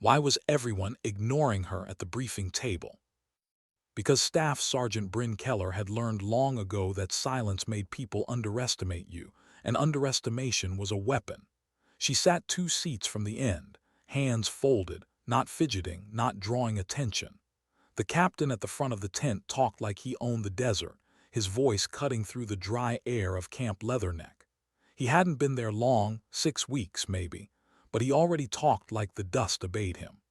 Why was everyone ignoring her at the briefing table? Because Staff Sergeant Bryn Keller had learned long ago that silence made people underestimate you, and underestimation was a weapon. She sat 2 seats from the end, hands folded, not fidgeting, not drawing attention. The captain at the front of the tent talked like he owned the desert, his voice cutting through the dry air of Camp Leatherneck. He hadn't been there long, 6 weeks maybe, but he already talked like the dust obeyed him.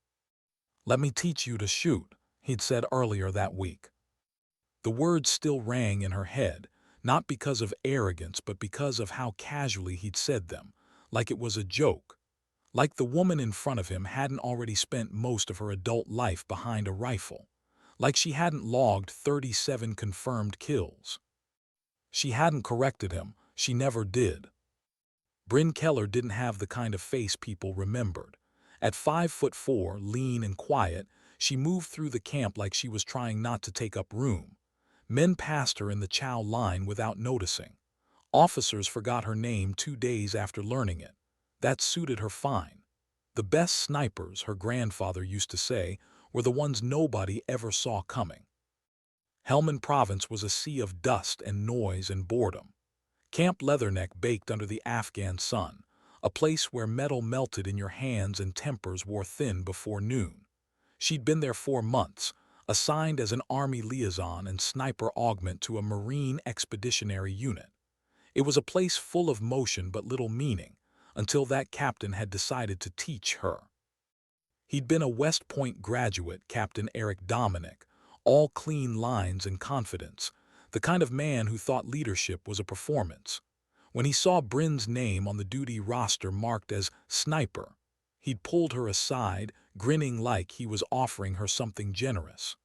"Let me teach you to shoot," he'd said earlier that week. The words still rang in her head, not because of arrogance but because of how casually he'd said them, like it was a joke. Like the woman in front of him hadn't already spent most of her adult life behind a rifle. Like she hadn't logged 37 confirmed kills. She hadn't corrected him, she never did. Bryn Keller didn't have the kind of face people remembered. At 5'4", lean and quiet, she moved through the camp like she was trying not to take up room. Men passed her in the chow line without noticing. Officers forgot her name 2 days after learning it. That suited her fine. The best snipers, her grandfather used to say, were the ones nobody ever saw coming. Helmand Province was a sea of dust and noise and boredom. Camp Leatherneck baked under the Afghan sun, a place where metal melted in your hands and tempers wore thin before noon. She'd been there 4 months, assigned as an Army liaison and sniper augment to a Marine expeditionary unit. It was a place full of motion but little meaning, until that captain had decided to teach her. He'd been a West Point graduate, Captain Eric Dominic, all clean lines and confidence, the kind of man who thought leadership was a performance. When he saw Bryn's name on the duty roster marked as sniper, he'd pulled her aside, grinning like he was offering her something generous.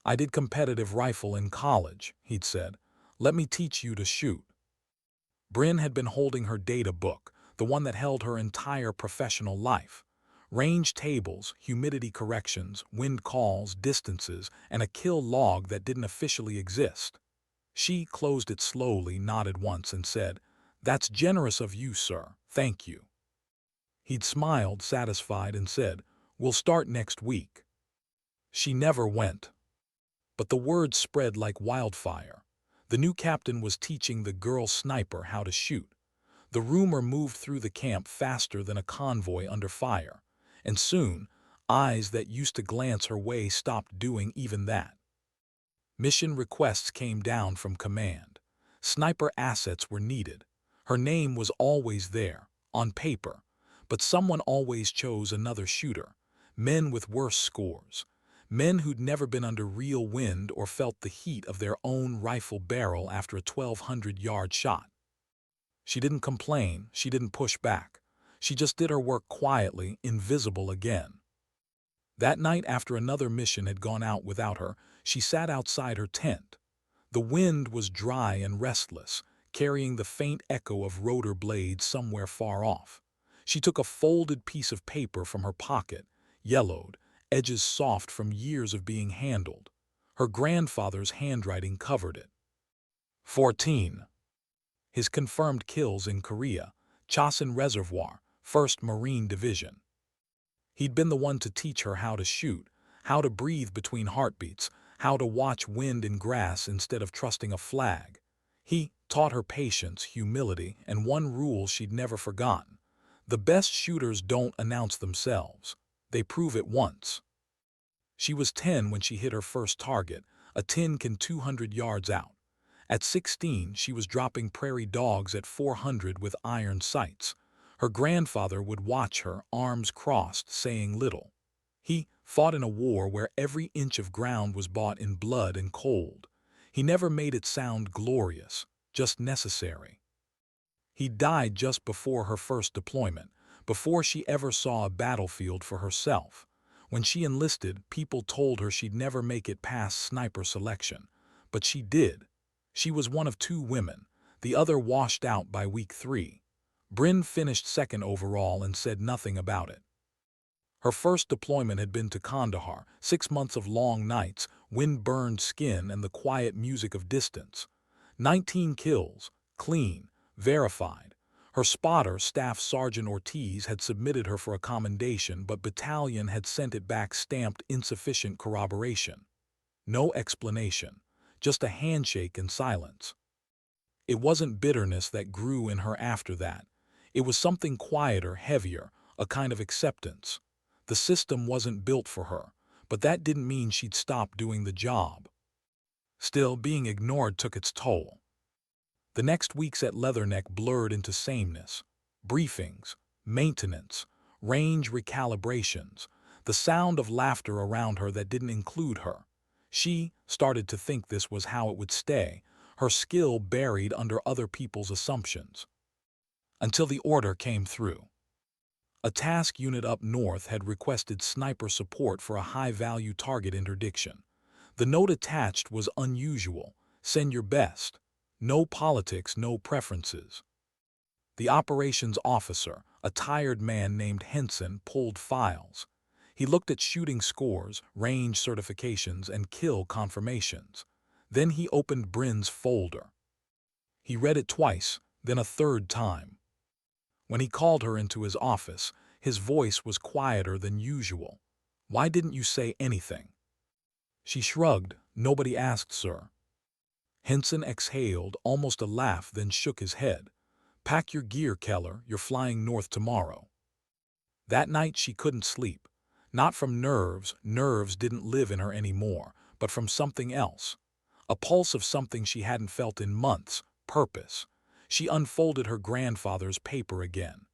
"I did competitive rifle in college," he'd said. "Let me teach you to shoot." Bryn had been holding her data book, the one that held her entire professional life. Range tables, humidity corrections, wind calls, distances, and a kill log that didn't officially exist. She closed it slowly, nodded once, and said, "That's generous of you, sir. Thank you." He'd smiled, satisfied, and said, "We'll start next week." She never went. But the word spread like wildfire. The new captain was teaching the girl sniper how to shoot. The rumor moved through the camp faster than a convoy under fire, and soon, eyes that used to glance her way stopped doing even that. Mission requests came down from command. Sniper assets were needed. Her name was always there, on paper, but someone always chose another shooter. Men with worse scores. Men who'd never been under real wind or felt the heat of their own rifle barrel after a 1,200-yard shot. She didn't complain, she didn't push back. She just did her work quietly, invisible again. That night, after another mission had gone out without her, she sat outside her tent. The wind was dry and restless, carrying the faint echo of rotor blades somewhere far off. She took a folded piece of paper from her pocket, yellowed, edges soft from years of being handled. Her grandfather's handwriting covered it. 14. His confirmed kills in Korea, Chosin Reservoir, 1st Marine Division. He'd been the one to teach her how to shoot, how to breathe between heartbeats, how to watch wind and grass instead of trusting a flag. He taught her patience, humility, and one rule she'd never forgotten. The best shooters don't announce themselves. They prove it once. She was 10 when she hit her first target, a tin can 200 yards out. At 16, she was dropping prairie dogs at 400 with iron sights. Her grandfather would watch her, arms crossed, saying little. He fought in a war where every inch of ground was bought in blood and cold. He never made it sound glorious, just necessary. He died just before her first deployment, before she ever saw a battlefield for herself. When she enlisted, people told her she'd never make it past sniper selection. But she did. She was one of 2 women, the other washed out by week 3. Bryn finished 2nd overall and said nothing about it. Her first deployment had been to Kandahar, 6 months of long nights, wind-burned skin, and the quiet music of distance. 19 kills, clean, verified. Her spotter, Staff Sergeant Ortiz, had submitted her for a commendation, but Battalion had sent it back stamped insufficient corroboration. No explanation, just a handshake and silence. It wasn't bitterness that grew in her after that. It was something quieter, heavier, a kind of acceptance. The system wasn't built for her, but that didn't mean she'd stop doing the job. Still, being ignored took its toll. The next weeks at Leatherneck blurred into sameness. Briefings, maintenance, range recalibrations, the sound of laughter around her that didn't include her. She started to think this was how it would stay, her skill buried under other people's assumptions. Until the order came through. A task unit up north had requested sniper support for a high-value target interdiction. The note attached was unusual: send your best. No politics, no preferences. The operations officer, a tired man named Henson, pulled files. He looked at shooting scores, range certifications, and kill confirmations. Then he opened Bryn's folder. He read it twice, then a third time. When he called her into his office, his voice was quieter than usual. "Why didn't you say anything?" She shrugged. "Nobody asked, sir." Henson exhaled, almost a laugh, then shook his head. "Pack your gear, Keller, you're flying north tomorrow." That night she couldn't sleep. Not from nerves didn't live in her anymore, but from something else. A pulse of something she hadn't felt in months: purpose. She unfolded her grandfather's paper again.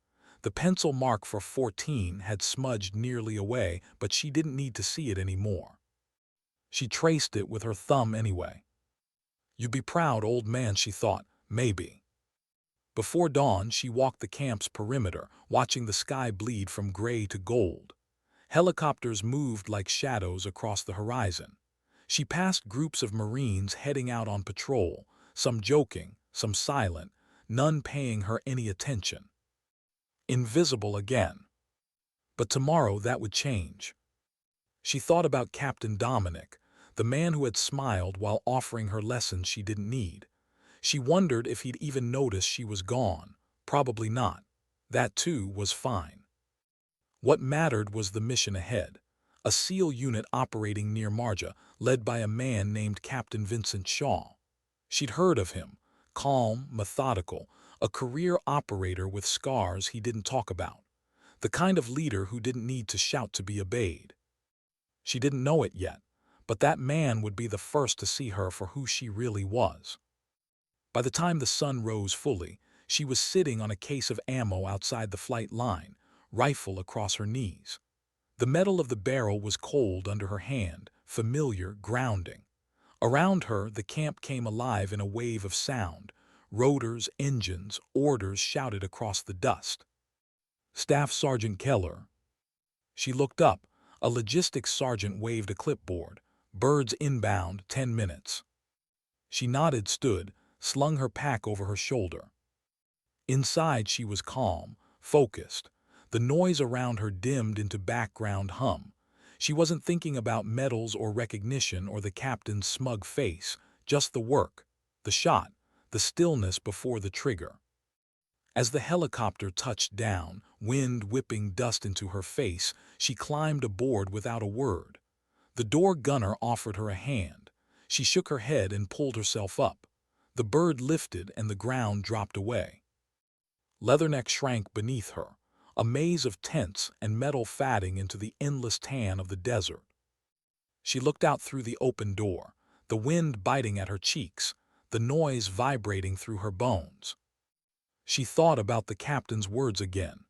The pencil mark for 14 had smudged nearly away, but she didn't need to see it anymore. She traced it with her thumb anyway. "You'd be proud, old man," she thought. Maybe. Before dawn, she walked the camp's perimeter, watching the sky bleed from gray to gold. Helicopters moved like shadows across the horizon. She passed groups of Marines heading out on patrol, some joking, some silent, none paying her any attention. Invisible again. But tomorrow that would change. She thought about Captain Dominic, the man who had smiled while offering her lessons she didn't need. She wondered if he'd even notice she was gone. Probably not. That too was fine. What mattered was the mission ahead. A SEAL unit operating near Marja, led by a man named Captain Vincent Shaw. She'd heard of him. Calm, methodical, a career operator with scars he didn't talk about. The kind of leader who didn't need to shout to be obeyed. She didn't know it yet, but that man would be the first to see her for who she really was. By the time the sun rose fully, she was sitting on a case of ammo outside the flight line, rifle across her knees. The metal of the barrel was cold under her hand, familiar, grounding. Around her, the camp came alive in a wave of sound. Rotors, engines, orders shouted across the dust. "Staff Sergeant Keller." She looked up. A logistics sergeant waved a clipboard. "Birds inbound, 10 minutes." She nodded, stood, slung her pack over her shoulder. Inside she was calm, focused. The noise around her dimmed into background hum. She wasn't thinking about medals or recognition or the captain's smug face, just the work, the shot, the stillness before the trigger. As the helicopter touched down, wind whipping dust into her face, she climbed aboard without a word. The door gunner offered her a hand. She shook her head and pulled herself up. The bird lifted and the ground dropped away. Leatherneck shrank beneath her, a maze of tents and metal fatting into the endless tan of the desert. She looked out through the open door, the wind biting at her cheeks, the noise vibrating through her bones. She thought about the captain's words again.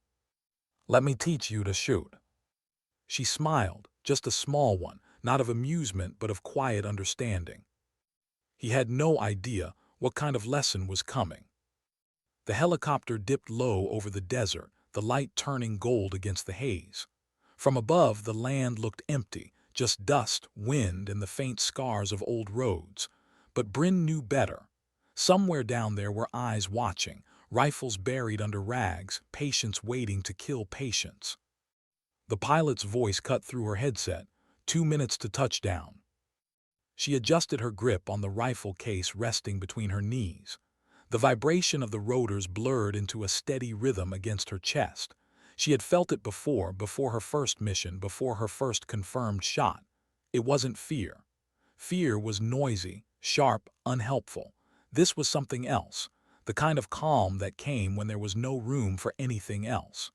"Let me teach you to shoot." She smiled, just a small one, not of amusement but of quiet understanding. He had no idea what kind of lesson was coming. The helicopter dipped low over the desert, the light turning gold against the haze. From above, the land looked empty, just dust, wind, and the faint scars of old roads. But Bryn knew better. Somewhere down there were eyes watching, rifles buried under rags, patience waiting to kill patience. The pilot's voice cut through her headset. 2 minutes to touchdown. She adjusted her grip on the rifle case resting between her knees. The vibration of the rotors blurred into a steady rhythm against her chest. She had felt it before her first mission, before her first confirmed shot. It wasn't fear. Fear was noisy, sharp, unhelpful. This was something else, the kind of calm that came when there was no room for anything else.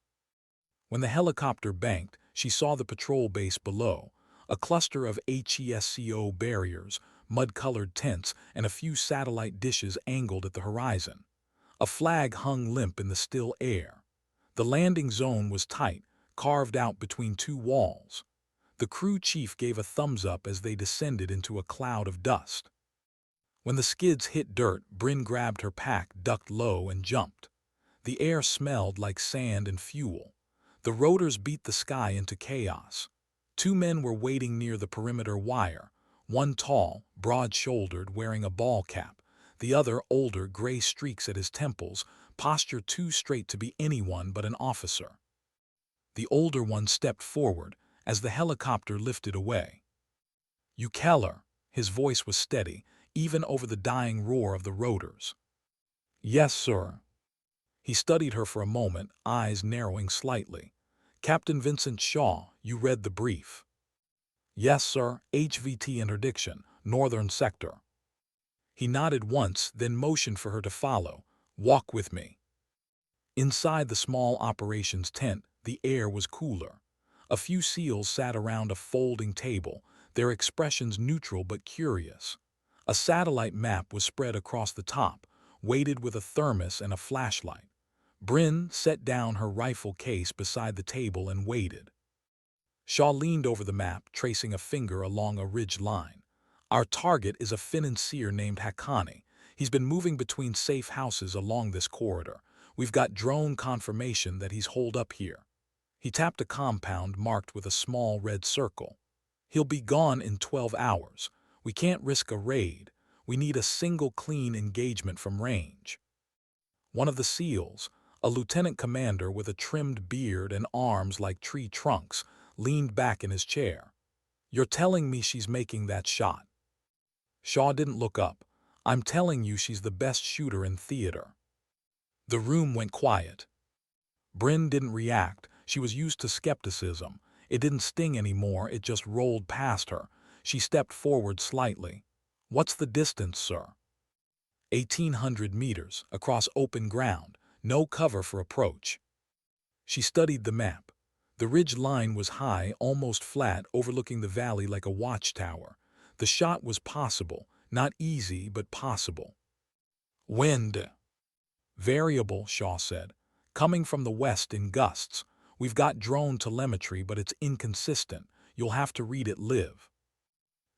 When the helicopter banked, she saw the patrol base below, a cluster of HESCO barriers, mud-colored tents, and a few satellite dishes angled at the horizon. A flag hung limp in the still air. The landing zone was tight, carved out between two walls. The crew chief gave a thumbs up as they descended into a cloud of dust. When the skids hit dirt, Bryn grabbed her pack, ducked low, and jumped. The air smelled like sand and fuel. The rotors beat the sky into chaos. Two men were waiting near the perimeter wire, one tall, broad-shouldered, wearing a ball cap, the other older, gray streaks at his temples, posture too straight to be anyone but an officer. The older one stepped forward as the helicopter lifted away. "You Keller," his voice was steady, even over the dying roar of the rotors. "Yes, sir." He studied her for a moment, eyes narrowing slightly. "Captain Vincent Shaw, you read the brief?" "Yes, sir, HVT interdiction, Northern Sector." He nodded once, then motioned for her to follow. "Walk with me." Inside the small operations tent, the air was cooler. A few SEALs sat around a folding table, their expressions neutral but curious. A satellite map was spread across the top, weighted with a thermos and a flashlight. Bryn set down her rifle case beside the table and waited. Shaw leaned over the map, tracing a finger along a ridge line. "Our target is a financier named Haqqani. He's been moving between safe houses along this corridor. We've got drone confirmation that he's holed up here." He tapped a compound marked with a small red circle. "He'll be gone in 12 hours. We can't risk a raid. We need a single clean engagement from range." One of the SEALs, a lieutenant commander with a trimmed beard and arms like tree trunks, leaned back in his chair. "You're telling me she's making that shot?" Shaw didn't look up. "I'm telling you she's the best shooter in theater." The room went quiet. Bryn didn't react. She was used to skepticism. It didn't sting anymore, it just rolled past her. She stepped forward slightly. "What's the distance, sir?" 1,800 meters, across open ground, no cover for approach. She studied the map. The ridge line was high, almost flat, overlooking the valley like a watchtower. The shot was possible, not easy, but possible. "Wind." "Variable," Shaw said. "Coming from the west in gusts. We've got drone telemetry, but it's inconsistent. You'll have to read it live."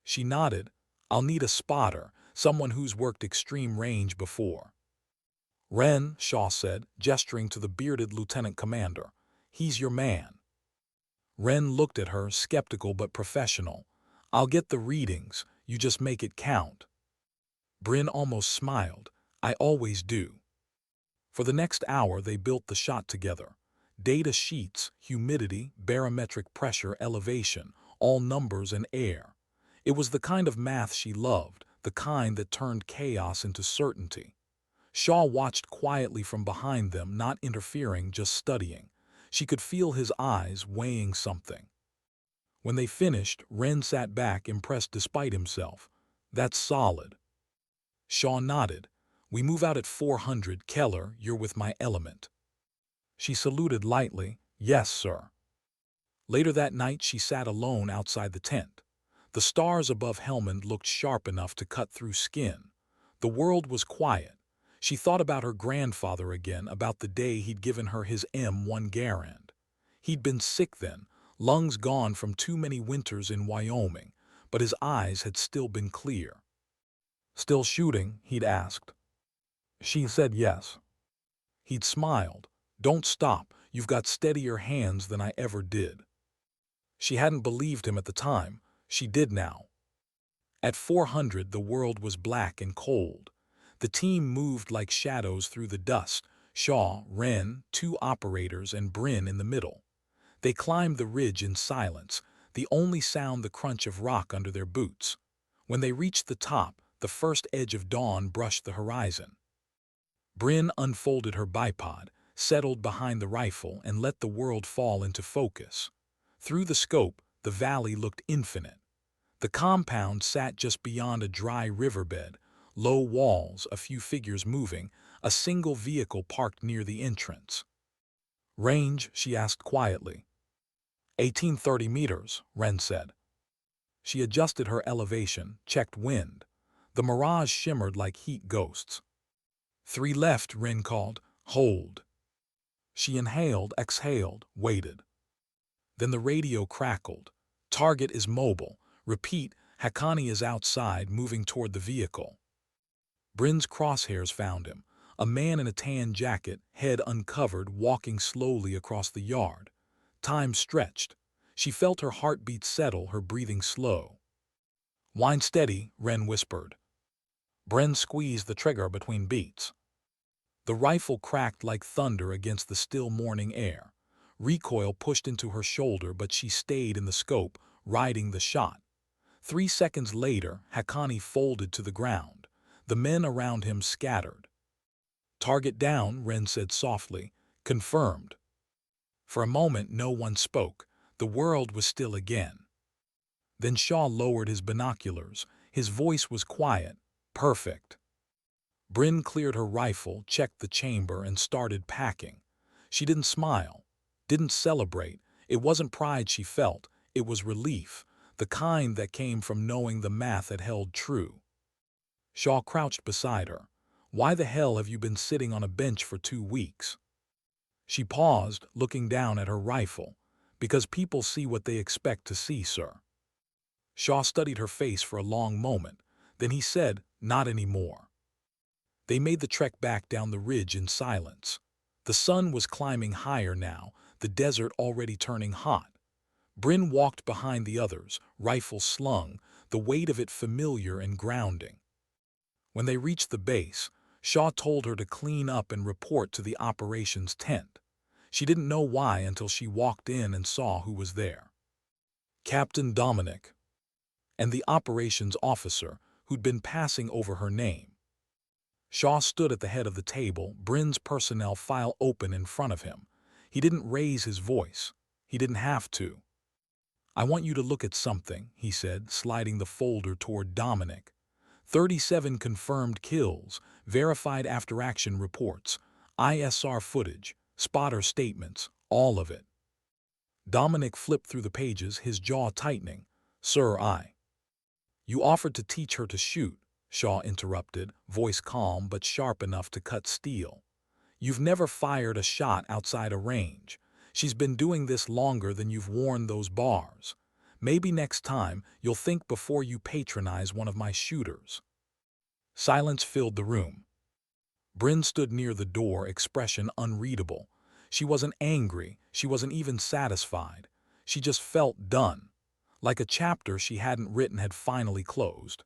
She nodded. "I'll need a spotter, someone who's worked extreme range before." "Wren," Shaw said, gesturing to the bearded lieutenant commander. "He's your man." Wren looked at her, skeptical but professional. "I'll get the readings, you just make it count." Bryn almost smiled. "I always do." For the next hour they built the shot together. Data sheets, humidity, barometric pressure, elevation, all numbers and air. It was the kind of math she loved, the kind that turned chaos into certainty. Shaw watched quietly from behind them, not interfering, just studying. She could feel his eyes weighing something. When they finished, Wren sat back, impressed despite himself. "That's solid." Shaw nodded. "We move out at 400, Keller, you're with my element." She saluted lightly. "Yes, sir." Later that night she sat alone outside the tent. The stars above Helmand looked sharp enough to cut through skin. The world was quiet. She thought about her grandfather again, about the day he'd given her his M1 Garand. He'd been sick then, lungs gone from too many winters in Wyoming, but his eyes had still been clear. "Still shooting?" he'd asked. She said yes. He'd smiled. "Don't stop, you've got steadier hands than I ever did." She hadn't believed him at the time. She did now. At 400 the world was black and cold. The team moved like shadows through the dust, Shaw, Wren, two operators, and Bryn in the middle. They climbed the ridge in silence, the only sound the crunch of rock under their boots. When they reached the top, the first edge of dawn brushed the horizon. Bryn unfolded her bipod, settled behind the rifle, and let the world fall into focus. Through the scope, the valley looked infinite. The compound sat just beyond a dry riverbed, low walls, a few figures moving, a single vehicle parked near the entrance. "Range?" she asked quietly. 1830 meters, Wren said. She adjusted her elevation, checked wind. The mirage shimmered like heat ghosts. "3 left," Wren called. "Hold." She inhaled, exhaled, waited. Then the radio crackled. "Target is mobile. Repeat, Haqqani is outside, moving toward the vehicle." Bryn's crosshairs found him, a man in a tan jacket, head uncovered, walking slowly across the yard. Time stretched. She felt her heartbeat settle, her breathing slow. "Wind steady," Wren whispered. Bryn squeezed the trigger between beats. The rifle cracked like thunder against the still morning air. Recoil pushed into her shoulder, but she stayed in the scope, riding the shot. 3 seconds later, Haqqani folded to the ground. The men around him scattered. "Target down," Wren said softly. "Confirmed." For a moment no one spoke. The world was still again. Then Shaw lowered his binoculars. His voice was quiet, perfect. Bryn cleared her rifle, checked the chamber, and started packing. She didn't smile, didn't celebrate. It wasn't pride she felt, it was relief, the kind that came from knowing the math had held true. Shaw crouched beside her. "Why the hell have you been sitting on a bench for 2 weeks?" She paused, looking down at her rifle. "Because people see what they expect to see, sir." Shaw studied her face for a long moment. Then he said, "Not anymore." They made the trek back down the ridge in silence. The sun was climbing higher now, the desert already turning hot. Bryn walked behind the others, rifle slung, the weight of it familiar and grounding. When they reached the base, Shaw told her to clean up and report to the operations tent. She didn't know why until she walked in and saw who was there. Captain Dominic, and the operations officer, who'd been passing over her name. Shaw stood at the head of the table, Bryn's personnel file open in front of him. He didn't raise his voice. He didn't have to. "I want you to look at something," he said, sliding the folder toward Dominic. 37 confirmed kills, verified after-action reports, ISR footage, spotter statements, all of it. Dominic flipped through the pages, his jaw tightening. "Sir, You offered to teach her to shoot," Shaw interrupted, voice calm but sharp enough to cut steel. "You've never fired a shot outside a range. She's been doing this longer than you've worn those bars. Maybe next time you'll think before you patronize one of my shooters." Silence filled the room. Bryn stood near the door, expression unreadable. She wasn't angry, she wasn't even satisfied. She just felt done, like a chapter she hadn't written had finally closed.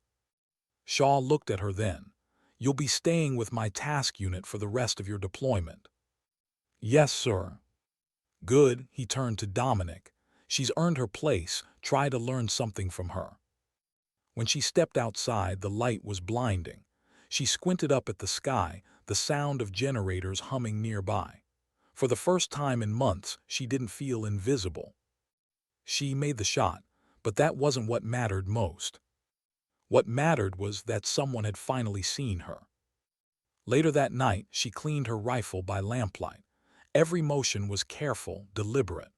Shaw looked at her then. "You'll be staying with my task unit for the rest of your deployment." "Yes, sir." "Good," he turned to Dominic. "She's earned her place. Try to learn something from her." When she stepped outside, the light was blinding. She squinted up at the sky, the sound of generators humming nearby. For the first time in months, she didn't feel invisible. She made the shot, but that wasn't what mattered most. What mattered was that someone had finally seen her. Later that night, she cleaned her rifle by lamplight. Every motion was careful, deliberate.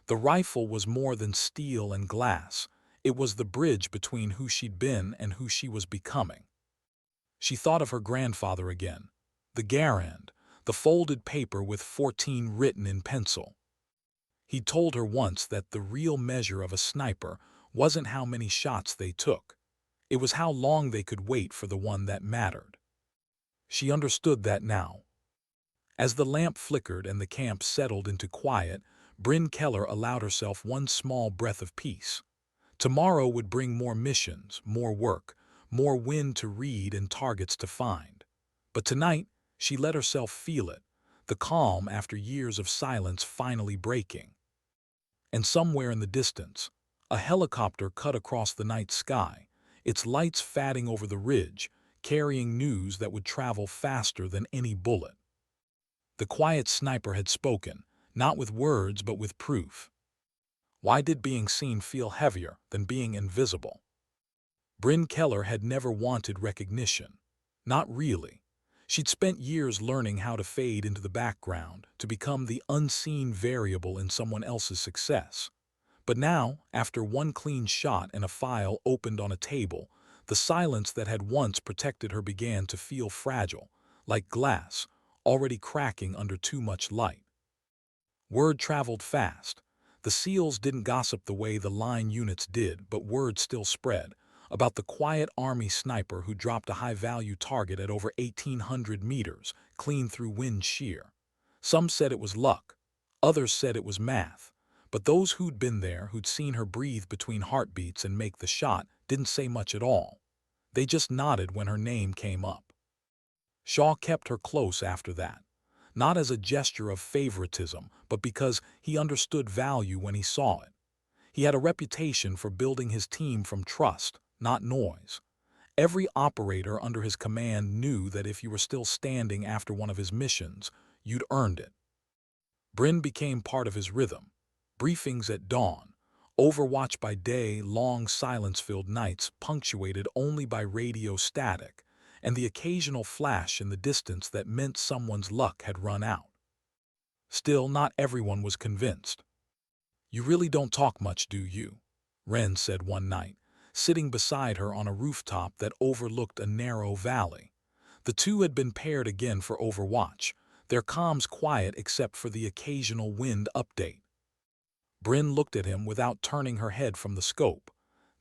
The rifle was more than steel and glass. It was the bridge between who she'd been and who she was becoming. She thought of her grandfather again. The garand, the folded paper with 14 written in pencil. He'd told her once that the real measure of a sniper wasn't how many shots they took. It was how long they could wait for the one that mattered. She understood that now. As the lamp flickered and the camp settled into quiet, Bryn Keller allowed herself one small breath of peace. Tomorrow would bring more missions, more work, more wind to read and targets to find. But tonight, she let herself feel it, the calm after years of silence finally breaking. And somewhere in the distance, a helicopter cut across the night sky, its lights fatting over the ridge, carrying news that would travel faster than any bullet. The quiet sniper had spoken, not with words but with proof. Why did being seen feel heavier than being invisible? Bryn Keller had never wanted recognition. Not really. She'd spent years learning how to fade into the background, to become the unseen variable in someone else's success. But now, after one clean shot and a file opened on a table, the silence that had once protected her began to feel fragile, like glass, already cracking under too much light. Word traveled fast. The SEALs didn't gossip the way the line units did, but word still spread about the quiet Army sniper who dropped a high-value target at over 1,800 meters, clean through wind shear. Some said it was luck. Others said it was math. But those who'd been there, who'd seen her breathe between heartbeats and make the shot, didn't say much at all. They just nodded when her name came up. Shaw kept her close after that. Not as a gesture of favoritism, but because he understood value when he saw it. He had a reputation for building his team from trust, not noise. Every operator under his command knew that if you were still standing after one of his missions, you'd earned it. Bryn became part of his rhythm. Briefings at dawn, Overwatch by day, long silence-filled nights punctuated only by radio static, and the occasional flash in the distance that meant someone's luck had run out. Still, not everyone was convinced. "You really don't talk much, do you?" Wren said one night, sitting beside her on a rooftop that overlooked a narrow valley. The two had been paired again for Overwatch, their comms quiet except for the occasional wind update. Bryn looked at him without turning her head from the scope.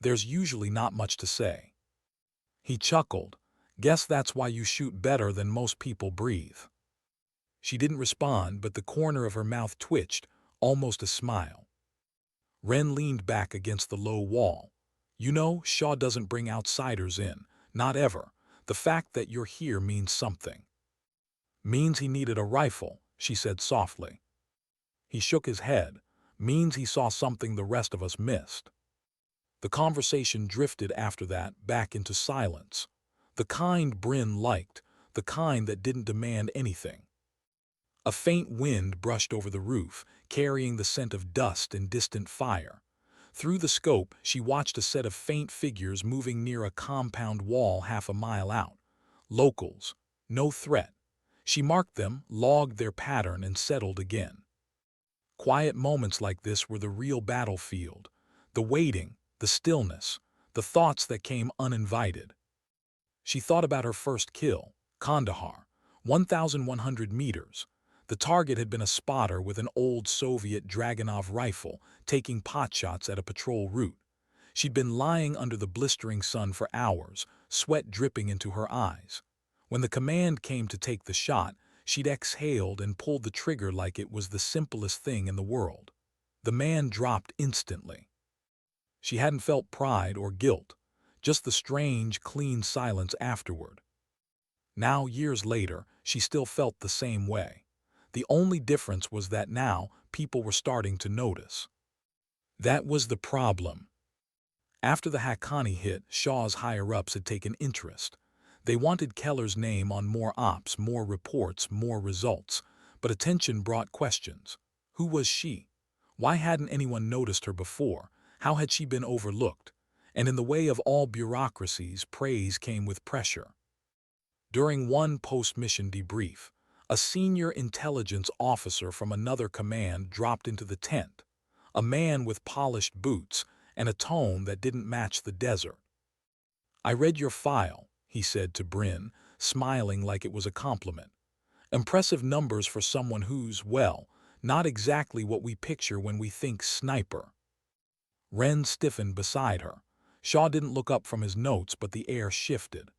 "There's usually not much to say." He chuckled. "Guess that's why you shoot better than most people breathe." She didn't respond, but the corner of her mouth twitched, almost a smile. Wren leaned back against the low wall. "You know, Shaw doesn't bring outsiders in. Not ever. The fact that you're here means something." "Means he needed a rifle," she said softly. He shook his head. "Means he saw something the rest of us missed." The conversation drifted after that back into silence. The kind Bryn liked, the kind that didn't demand anything. A faint wind brushed over the roof, carrying the scent of dust and distant fire. Through the scope, she watched a set of faint figures moving near a compound wall half a mile out. Locals. No threat. She marked them, logged their pattern, and settled again. Quiet moments like this were the real battlefield. The waiting, the stillness, the thoughts that came uninvited. She thought about her first kill, Kandahar, 1,100 meters. The target had been a spotter with an old Soviet Dragunov rifle, taking potshots at a patrol route. She'd been lying under the blistering sun for hours, sweat dripping into her eyes. When the command came to take the shot, she'd exhaled and pulled the trigger like it was the simplest thing in the world. The man dropped instantly. She hadn't felt pride or guilt, just the strange, clean silence afterward. Now, years later, she still felt the same way. The only difference was that now people were starting to notice. That was the problem. After the Haqqani hit, Shaw's higher-ups had taken interest. They wanted Keller's name on more ops, more reports, more results. But attention brought questions. Who was she? Why hadn't anyone noticed her before? How had she been overlooked? And in the way of all bureaucracies, praise came with pressure. During one post-mission debrief, a senior intelligence officer from another command dropped into the tent. A man with polished boots and a tone that didn't match the desert. "I read your file," he said to Bryn, smiling like it was a compliment. "Impressive numbers for someone who's, well, not exactly what we picture when we think sniper." Wren stiffened beside her. Shaw didn't look up from his notes, but the air shifted.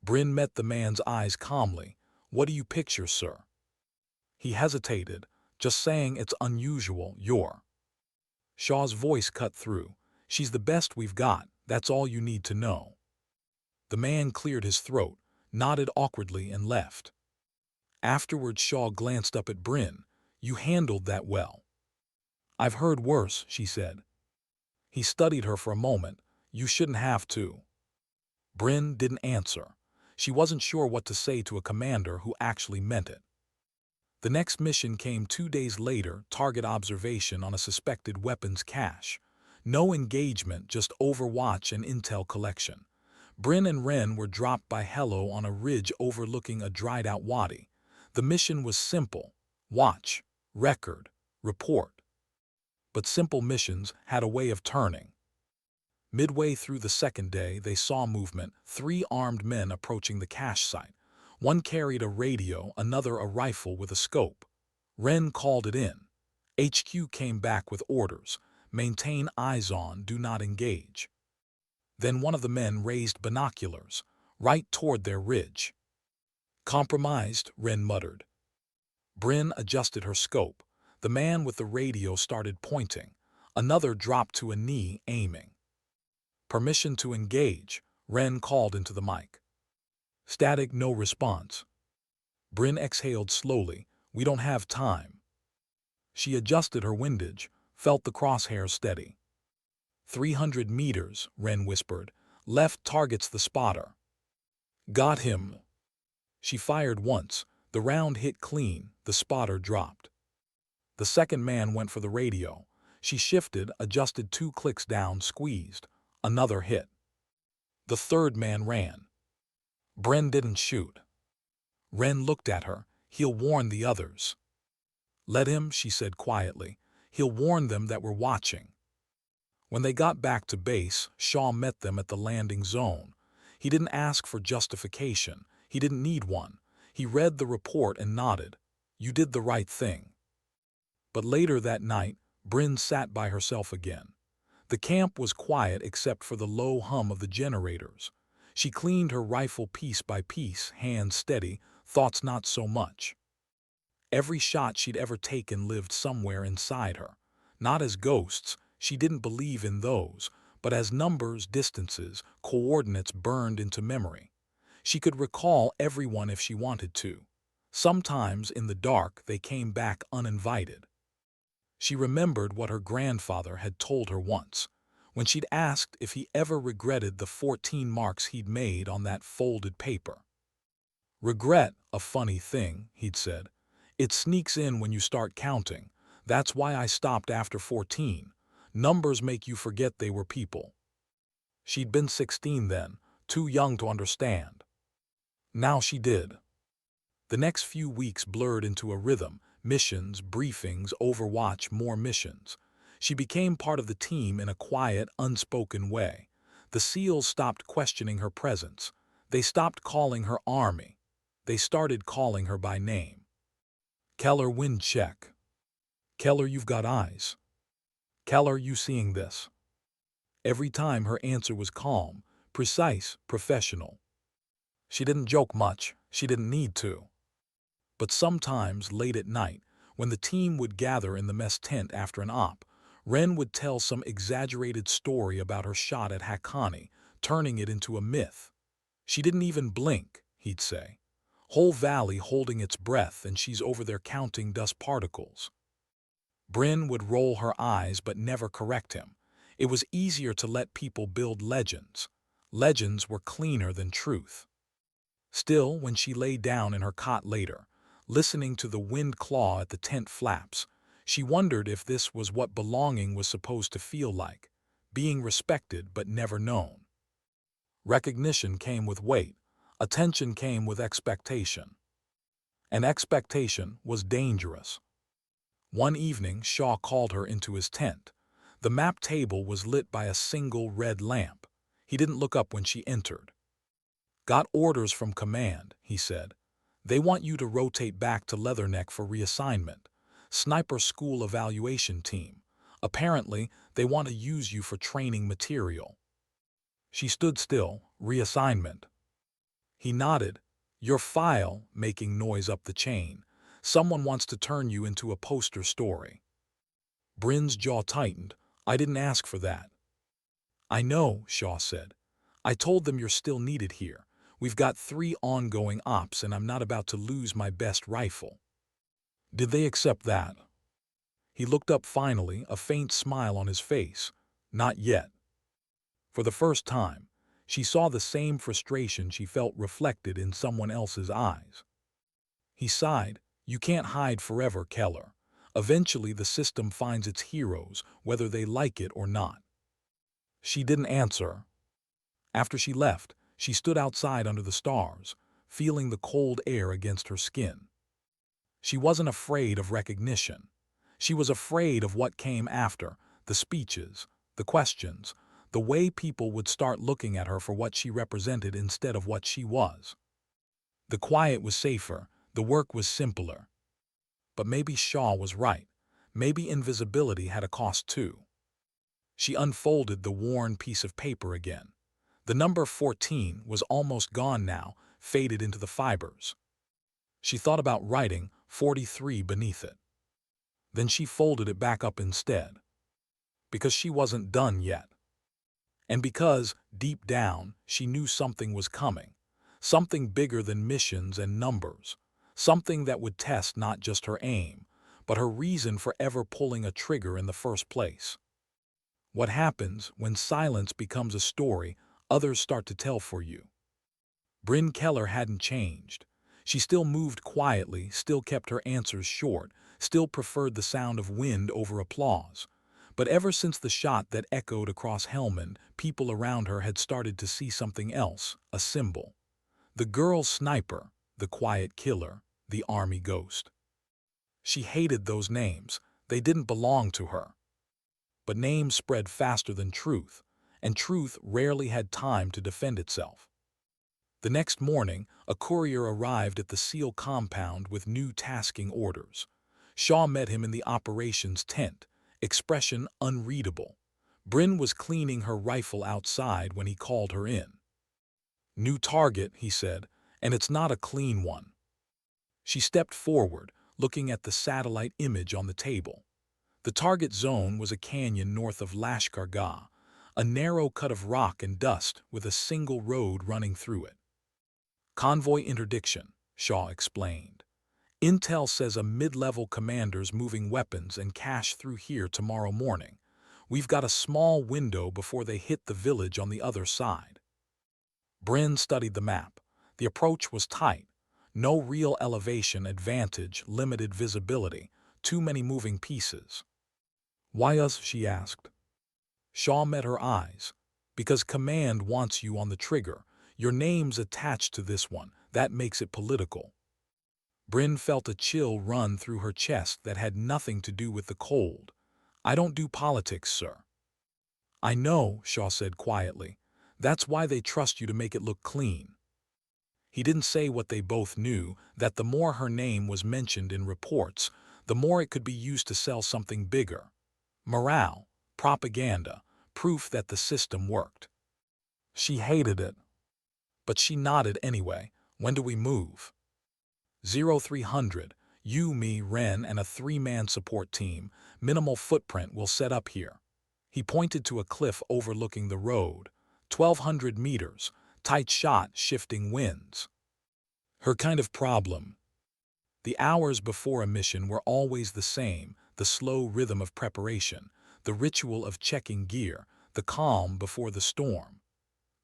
Bryn met the man's eyes calmly. "What do you picture, sir?" He hesitated, "Just saying it's unusual, you're." Shaw's voice cut through. "She's the best we've got, that's all you need to know." The man cleared his throat, nodded awkwardly, and left. Afterward, Shaw glanced up at Bryn. "You handled that well." "I've heard worse," she said. He studied her for a moment. "You shouldn't have to." Bryn didn't answer. She wasn't sure what to say to a commander who actually meant it. The next mission came 2 days later, target observation on a suspected weapons cache. No engagement, just overwatch and intel collection. Bryn and Ren were dropped by Hello on a ridge overlooking a dried-out wadi. The mission was simple: watch, record, report. But simple missions had a way of turning. Midway through the second day, they saw movement, 3 armed men approaching the cache site. One carried a radio, another a rifle with a scope. Ren called it in. HQ came back with orders: maintain eyes on, do not engage. Then one of the men raised binoculars, right toward their ridge. Compromised, Ren muttered. Bryn adjusted her scope. The man with the radio started pointing. Another dropped to a knee, aiming. Permission to engage, Ren called into the mic. Static, no response. Bryn exhaled slowly. We don't have time. She adjusted her windage, felt the crosshairs steady. 300 meters, Ren whispered. Left targets the spotter. Got him. She fired once. The round hit clean. The spotter dropped. The second man went for the radio. She shifted, adjusted 2 clicks down, squeezed. Another hit. The third man ran. Bryn didn't shoot. Ren looked at her. He'll warn the others. Let him, she said quietly. He'll warn them that we're watching. When they got back to base, Shaw met them at the landing zone. He didn't ask for justification. He didn't need one. He read the report and nodded. You did the right thing. But later that night, Bryn sat by herself again. The camp was quiet except for the low hum of the generators. She cleaned her rifle piece by piece, hands steady, thoughts not so much. Every shot she'd ever taken lived somewhere inside her. Not as ghosts, she didn't believe in those, but as numbers, distances, coordinates burned into memory. She could recall everyone if she wanted to. Sometimes, in the dark, they came back uninvited. She remembered what her grandfather had told her once, when she'd asked if he ever regretted the 14 marks he'd made on that folded paper. Regret, a funny thing, he'd said. It sneaks in when you start counting. That's why I stopped after 14. Numbers make you forget they were people. She'd been 16 then, too young to understand. Now she did. The next few weeks blurred into a rhythm. Missions, briefings, overwatch, more missions. She became part of the team in a quiet, unspoken way. The SEALs stopped questioning her presence. They stopped calling her Army. They started calling her by name. Keller, wind check. Keller, you've got eyes. Keller, you seeing this? Every time her answer was calm, precise, professional. She didn't joke much. She didn't need to. But sometimes, late at night, when the team would gather in the mess tent after an op, Ren would tell some exaggerated story about her shot at Haqqani, turning it into a myth. She didn't even blink, he'd say. Whole valley holding its breath and she's over there counting dust particles. Bryn would roll her eyes but never correct him. It was easier to let people build legends. Legends were cleaner than truth. Still, when she lay down in her cot later, listening to the wind claw at the tent flaps, she wondered if this was what belonging was supposed to feel like, being respected but never known. Recognition came with weight, attention came with expectation. And expectation was dangerous. One evening, Shaw called her into his tent. The map table was lit by a single red lamp. He didn't look up when she entered. Got orders from command, he said. They want you to rotate back to Leatherneck for reassignment. Sniper school evaluation team. Apparently, they want to use you for training material. She stood still. Reassignment. He nodded. Your file, making noise up the chain. Someone wants to turn you into a poster story. Bryn's jaw tightened. I didn't ask for that. I know, Shaw said. I told them you're still needed here. We've got 3 ongoing ops and I'm not about to lose my best rifle. Did they accept that? He looked up finally, a faint smile on his face. Not yet. For the first time, She saw the same frustration she felt reflected in someone else's eyes. He sighed. You can't hide forever, Keller. Eventually the system finds its heroes, whether they like it or not. She didn't answer. After she left, she stood outside under the stars, feeling the cold air against her skin. She wasn't afraid of recognition. She was afraid of what came after, the speeches, the questions, the way people would start looking at her for what she represented instead of what she was. The quiet was safer, the work was simpler. But maybe Shaw was right. Maybe invisibility had a cost too. She unfolded the worn piece of paper again. The number 14 was almost gone now, faded into the fibers. She thought about writing 43 beneath it. Then she folded it back up instead. Because she wasn't done yet. And because, deep down, she knew something was coming. Something bigger than missions and numbers. Something that would test not just her aim, but her reason for ever pulling a trigger in the first place. What happens when silence becomes a story others start to tell for you? Bryn Keller hadn't changed. She still moved quietly, still kept her answers short, still preferred the sound of wind over applause. But ever since the shot that echoed across Helmand, people around her had started to see something else, a symbol. The girl sniper, the quiet killer, the army ghost. She hated those names. They didn't belong to her. But names spread faster than truth, and truth rarely had time to defend itself. The next morning, a courier arrived at the SEAL compound with new tasking orders. Shaw met him in the operations tent, expression unreadable. Bryn was cleaning her rifle outside when he called her in. New target, he said, and it's not a clean one. She stepped forward, looking at the satellite image on the table. The target zone was a canyon north of Lashkar Gah, a narrow cut of rock and dust with a single road running through it. Convoy interdiction, Shaw explained. Intel says a mid-level commander's moving weapons and cash through here tomorrow morning. We've got a small window before they hit the village on the other side. Bryn studied the map. The approach was tight. No real elevation advantage, limited visibility, too many moving pieces. Why us? She asked. Shaw met her eyes. Because command wants you on the trigger. Your name's attached to this one. That makes it political. Bryn felt a chill run through her chest that had nothing to do with the cold. I don't do politics, sir. I know, Shaw said quietly. That's why they trust you to make it look clean. He didn't say what they both knew, that the more her name was mentioned in reports, the more it could be used to sell something bigger. Morale, propaganda, proof that the system worked. She hated it. But she nodded anyway. When do we move? 0300. You, me, Ren, and a 3-man support team. Minimal footprint will set up here. He pointed to a cliff overlooking the road. 1,200 meters. Tight shot, shifting winds. Her kind of problem. The hours before a mission were always the same, the slow rhythm of preparation, the ritual of checking gear, the calm before the storm.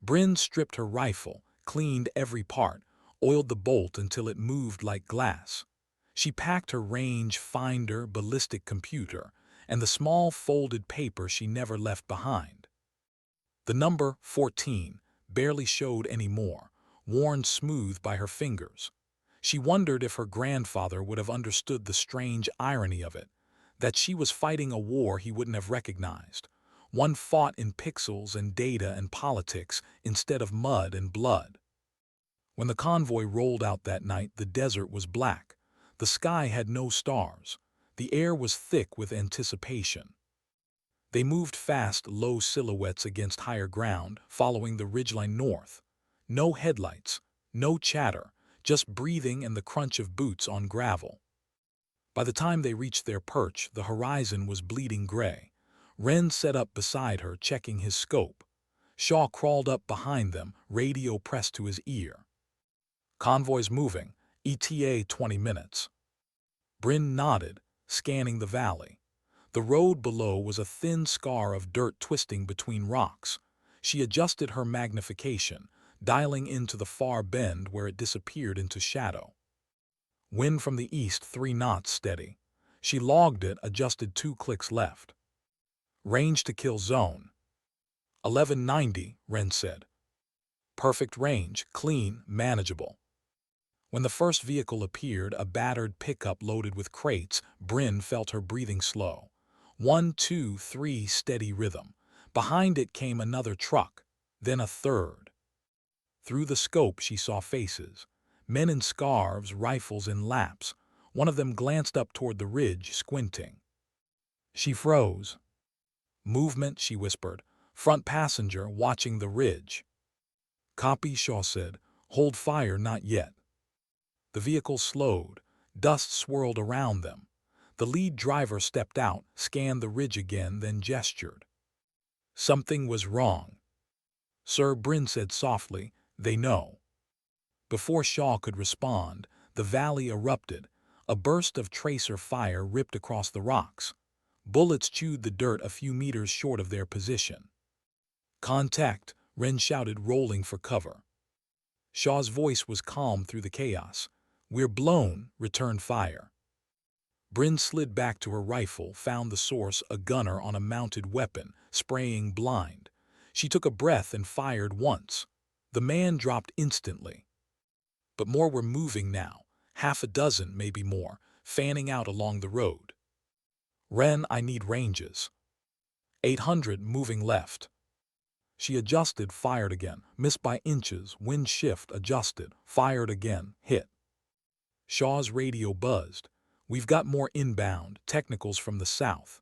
Bryn stripped her rifle, cleaned every part, oiled the bolt until it moved like glass. She packed her range finder, ballistic computer, and the small folded paper she never left behind. The number 14 barely showed anymore, worn smooth by her fingers. She wondered if her grandfather would have understood the strange irony of it, that she was fighting a war he wouldn't have recognized, one fought in pixels and data and politics instead of mud and blood. When the convoy rolled out that night, the desert was black. The sky had no stars. The air was thick with anticipation. They moved fast, low silhouettes against higher ground, following the ridgeline north. No headlights, no chatter, just breathing and the crunch of boots on gravel. By the time they reached their perch, the horizon was bleeding gray. Ren sat up beside her, checking his scope. Shaw crawled up behind them, radio pressed to his ear. Convoy's moving, ETA 20 minutes. Bryn nodded, scanning the valley. The road below was a thin scar of dirt twisting between rocks. She adjusted her magnification, dialing into the far bend where it disappeared into shadow. Wind from the east 3 knots steady. She logged it, adjusted 2 clicks left. Range to kill zone. 1190, Wren said. Perfect range, clean, manageable. When the first vehicle appeared, a battered pickup loaded with crates, Bryn felt her breathing slow. 1, 2, 3, steady rhythm. Behind it came another truck, then a third. Through the scope she saw faces. Men in scarves, rifles in laps. One of them glanced up toward the ridge, squinting. She froze. Movement, she whispered. Front passenger, watching the ridge. Copy, Shaw said. Hold fire, not yet. The vehicle slowed. Dust swirled around them. The lead driver stepped out, scanned the ridge again, then gestured. Something was wrong. Sir, Bryn said softly, they know. Before Shaw could respond, the valley erupted. A burst of tracer fire ripped across the rocks. Bullets chewed the dirt a few meters short of their position. Contact, Wren shouted, rolling for cover. Shaw's voice was calm through the chaos. We're blown, return fire. Bryn slid back to her rifle, found the source, a gunner on a mounted weapon, spraying blind. She took a breath and fired once. The man dropped instantly. But more were moving now, 6, maybe more, fanning out along the road. Wren, I need ranges. 800, moving left. She adjusted, fired again, missed by inches, wind shift, adjusted, fired again, hit. Shaw's radio buzzed. We've got more inbound, technicals from the south.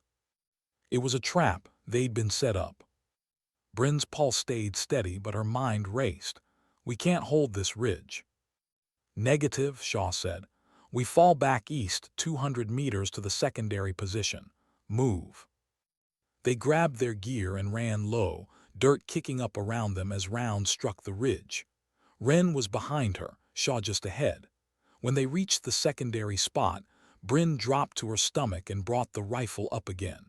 It was a trap, they'd been set up. Bryn's pulse stayed steady, but her mind raced. We can't hold this ridge. Negative, Shaw said. We fall back east 200 meters to the secondary position. Move. They grabbed their gear and ran low, dirt kicking up around them as rounds struck the ridge. Wren was behind her, Shaw just ahead. When they reached the secondary spot, Bryn dropped to her stomach and brought the rifle up again.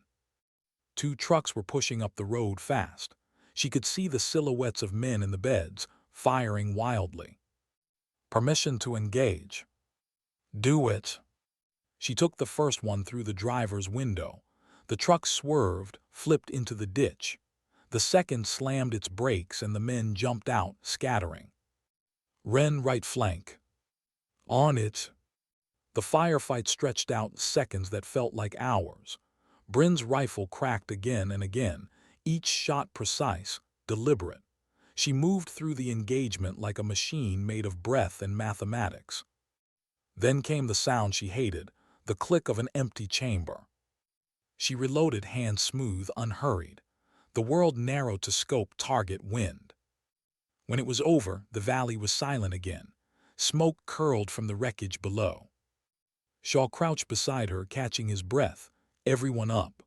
2 trucks were pushing up the road fast. She could see the silhouettes of men in the beds, firing wildly. Permission to engage. Do it. She took the first one through the driver's window. The truck swerved, flipped into the ditch. The second slammed its brakes and the men jumped out, scattering. Wren, right flank. On it. The firefight stretched out seconds that felt like hours. Bryn's rifle cracked again and again, each shot precise, deliberate. She moved through the engagement like a machine made of breath and mathematics. Then came the sound she hated, the click of an empty chamber. She reloaded, hands smooth, unhurried. The world narrowed to scope, target, wind. When it was over, the valley was silent again. Smoke curled from the wreckage below. Shaw crouched beside her, catching his breath. Everyone up.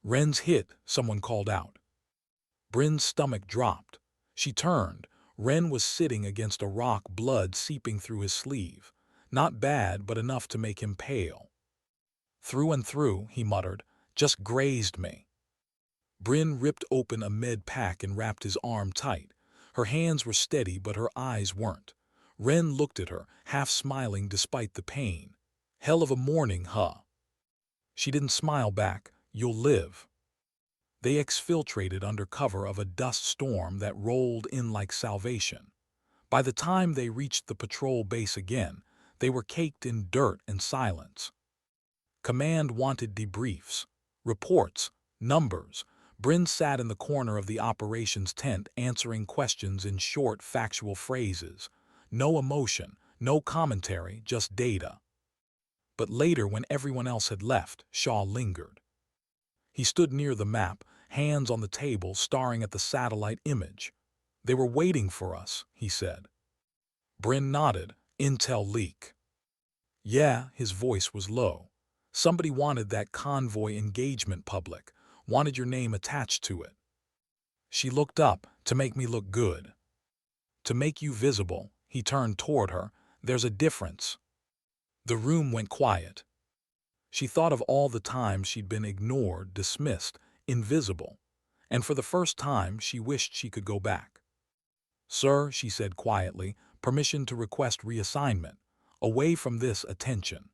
Wren's hit, someone called out. Bryn's stomach dropped. She turned. Wren was sitting against a rock, blood seeping through his sleeve. Not bad, but enough to make him pale. Through and through, he muttered. Just grazed me. Bryn ripped open a med pack and wrapped his arm tight. Her hands were steady, but her eyes weren't. Wren looked at her, half smiling despite the pain. Hell of a morning, huh? She didn't smile back. You'll live. They exfiltrated under cover of a dust storm that rolled in like salvation. By the time they reached the patrol base again, they were caked in dirt and silence. Command wanted debriefs, reports, numbers. Bryn sat in the corner of the operations tent answering questions in short, factual phrases. No emotion, no commentary, just data. But later, when everyone else had left, Shaw lingered. He stood near the map, hands on the table, staring at the satellite image. They were waiting for us, he said. Bryn nodded. Intel leak. Yeah, his voice was low. Somebody wanted that convoy engagement public, wanted your name attached to it. She looked up. To make me look good. To make you visible. He turned toward her. There's a difference. The room went quiet. She thought of all the times she'd been ignored, dismissed, invisible. and for the first time she wished she could go back. "Sir," she said quietly, "permission to request reassignment. Away from this attention."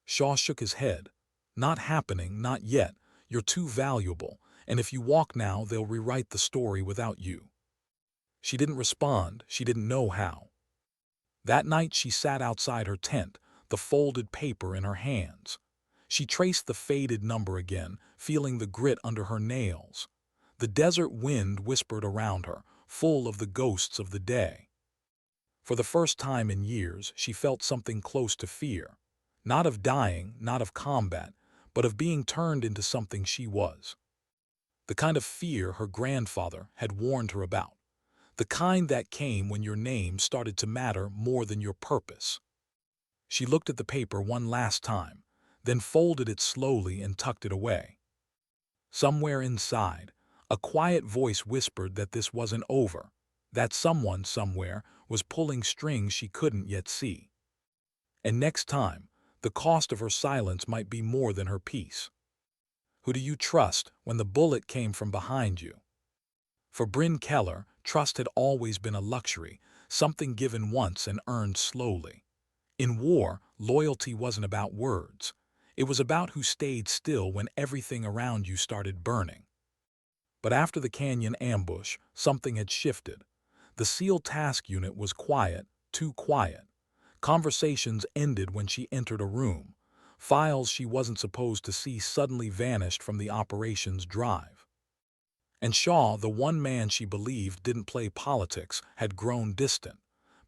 Shaw shook his head. "Not happening, not yet. You're too valuable, and if you walk now, they'll rewrite the story without you." She didn't respond. She didn't know how. That night she sat outside her tent, the folded paper in her hands. She traced the faded number again, feeling the grit under her nails. The desert wind whispered around her, full of the ghosts of the day. For the first time in years, she felt something close to fear. Not of dying, not of combat, but of being turned into something she was. The kind of fear her grandfather had warned her about. The kind that came when your name started to matter more than your purpose. She looked at the paper one last time, then folded it slowly and tucked it away. Somewhere inside, a quiet voice whispered that this wasn't over, that someone somewhere was pulling strings she couldn't yet see. And next time, the cost of her silence might be more than her peace. Who do you trust when the bullet came from behind you? For Bryn Keller, trust had always been a luxury, something given once and earned slowly. In war, loyalty wasn't about words. It was about who stayed still when everything around you started burning. But after the canyon ambush, something had shifted. The SEAL task unit was quiet, too quiet. Conversations ended when she entered a room. Files she wasn't supposed to see suddenly vanished from the operations drive. And Shaw, the one man she believed didn't play politics, had grown distant,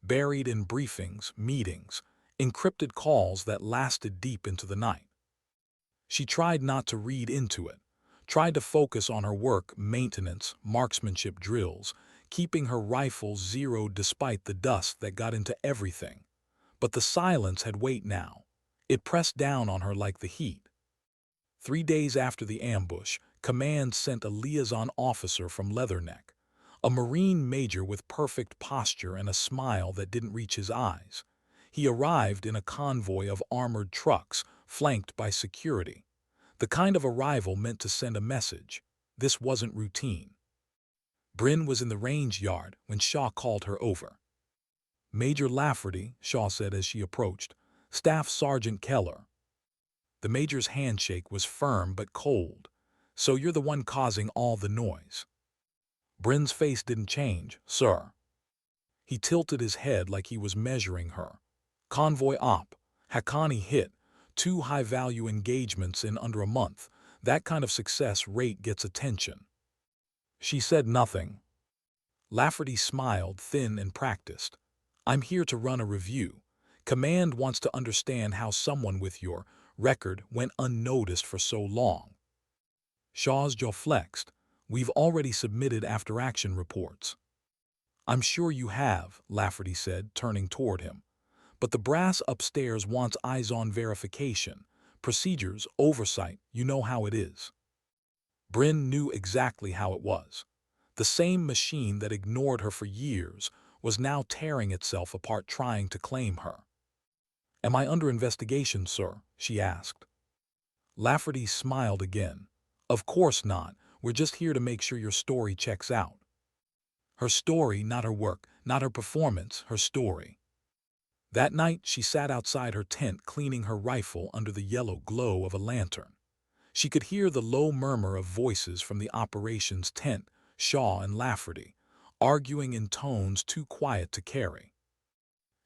buried in briefings, meetings, encrypted calls that lasted deep into the night. She tried not to read into it, tried to focus on her work, maintenance, marksmanship drills, keeping her rifle zeroed despite the dust that got into everything. But the silence had weight now. It pressed down on her like the heat. 3 days after the ambush, Command sent a liaison officer from Leatherneck, a Marine major with perfect posture and a smile that didn't reach his eyes. He arrived in a convoy of armored trucks, flanked by security. The kind of arrival meant to send a message. This wasn't routine. Bryn was in the range yard when Shaw called her over. "Major Lafferty," Shaw said as she approached. "Staff Sergeant Keller." The major's handshake was firm but cold. "So you're the one causing all the noise." Bryn's face didn't change. "Sir." He tilted his head like he was measuring her. "Convoy op. Haqqani hit. 2 high-value engagements in under a month. That kind of success rate gets attention." She said nothing. Lafferty smiled, thin and practiced. "I'm here to run a review. Command wants to understand how someone with your record went unnoticed for so long." Shaw's jaw flexed. "We've already submitted after-action reports." "I'm sure you have," Lafferty said, turning toward him. "But the brass upstairs wants eyes-on verification. Procedures, oversight, you know how it is." Bryn knew exactly how it was. The same machine that ignored her for years was now tearing itself apart trying to claim her. "Am I under investigation, sir?" she asked. Lafferty smiled again. "Of course not. We're just here to make sure your story checks out." Her story, not her work, not her performance, her story. That night she sat outside her tent cleaning her rifle under the yellow glow of a lantern. She could hear the low murmur of voices from the operations tent, Shaw and Lafferty, arguing in tones too quiet to carry.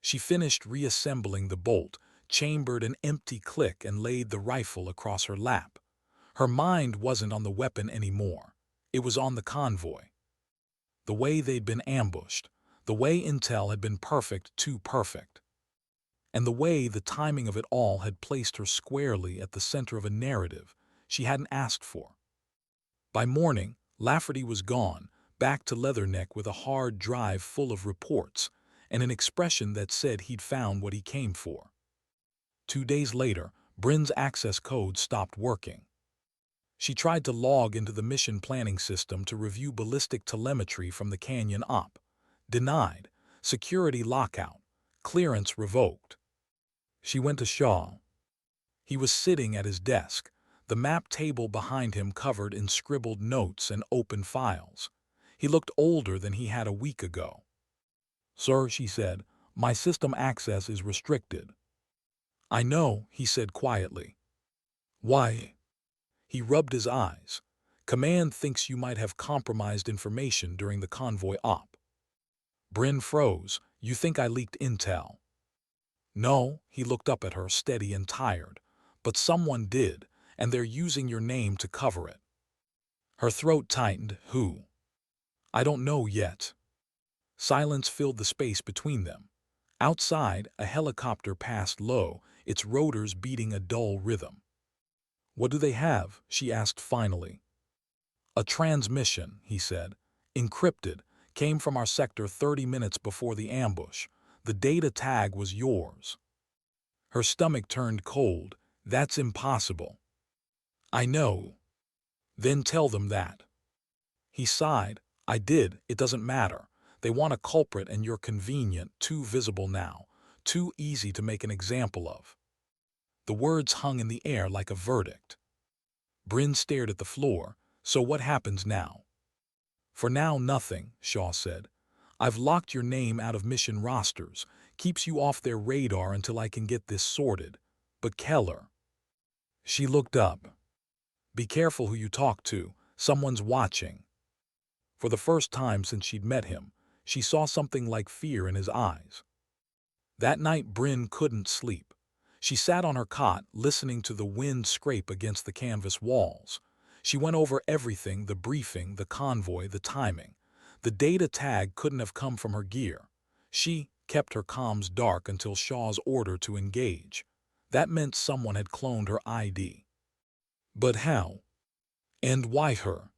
She finished reassembling the bolt, chambered an empty clip and laid the rifle across her lap. Her mind wasn't on the weapon anymore. It was on the convoy. The way they'd been ambushed, the way intel had been perfect, too perfect, and the way the timing of it all had placed her squarely at the center of a narrative she hadn't asked for. By morning, Lafferty was gone, back to Leatherneck with a hard drive full of reports and an expression that said he'd found what he came for. 2 days later, Bryn's access code stopped working. She tried to log into the mission planning system to review ballistic telemetry from the canyon op. Denied. Security lockout. Clearance revoked. She went to Shaw. He was sitting at his desk, the map table behind him covered in scribbled notes and open files. He looked older than he had a week ago. "Sir," she said, "my system access is restricted." "I know," he said quietly. "Why?" He rubbed his eyes. "Command thinks you might have compromised information during the convoy op." Bryn froze. "You think I leaked intel?" "No," he looked up at her, steady and tired. "But someone did, and they're using your name to cover it." Her throat tightened. "Who?" "I don't know yet." Silence filled the space between them. Outside, a helicopter passed low, its rotors beating a dull rhythm. "What do they have?" she asked finally. "A transmission," he said. "Encrypted. Came from our sector 30 minutes before the ambush. The data tag was yours." Her stomach turned cold. "That's impossible." "I know." "Then tell them that." He sighed. "I did. It doesn't matter. They want a culprit and you're convenient, too visible now, too easy to make an example of." The words hung in the air like a verdict. Bryn stared at the floor. "So what happens now?" "For now, nothing," Shaw said. "I've locked your name out of mission rosters, keeps you off their radar until I can get this sorted. But Keller—" She looked up. "Be careful who you talk to. Someone's watching." For the first time since she'd met him, she saw something like fear in his eyes. That night Bryn couldn't sleep. She sat on her cot, listening to the wind scrape against the canvas walls. She went over everything: the briefing, the convoy, the timing. The data tag couldn't have come from her gear. She kept her comms dark until Shaw's order to engage. That meant someone had cloned her ID. But how? And why her?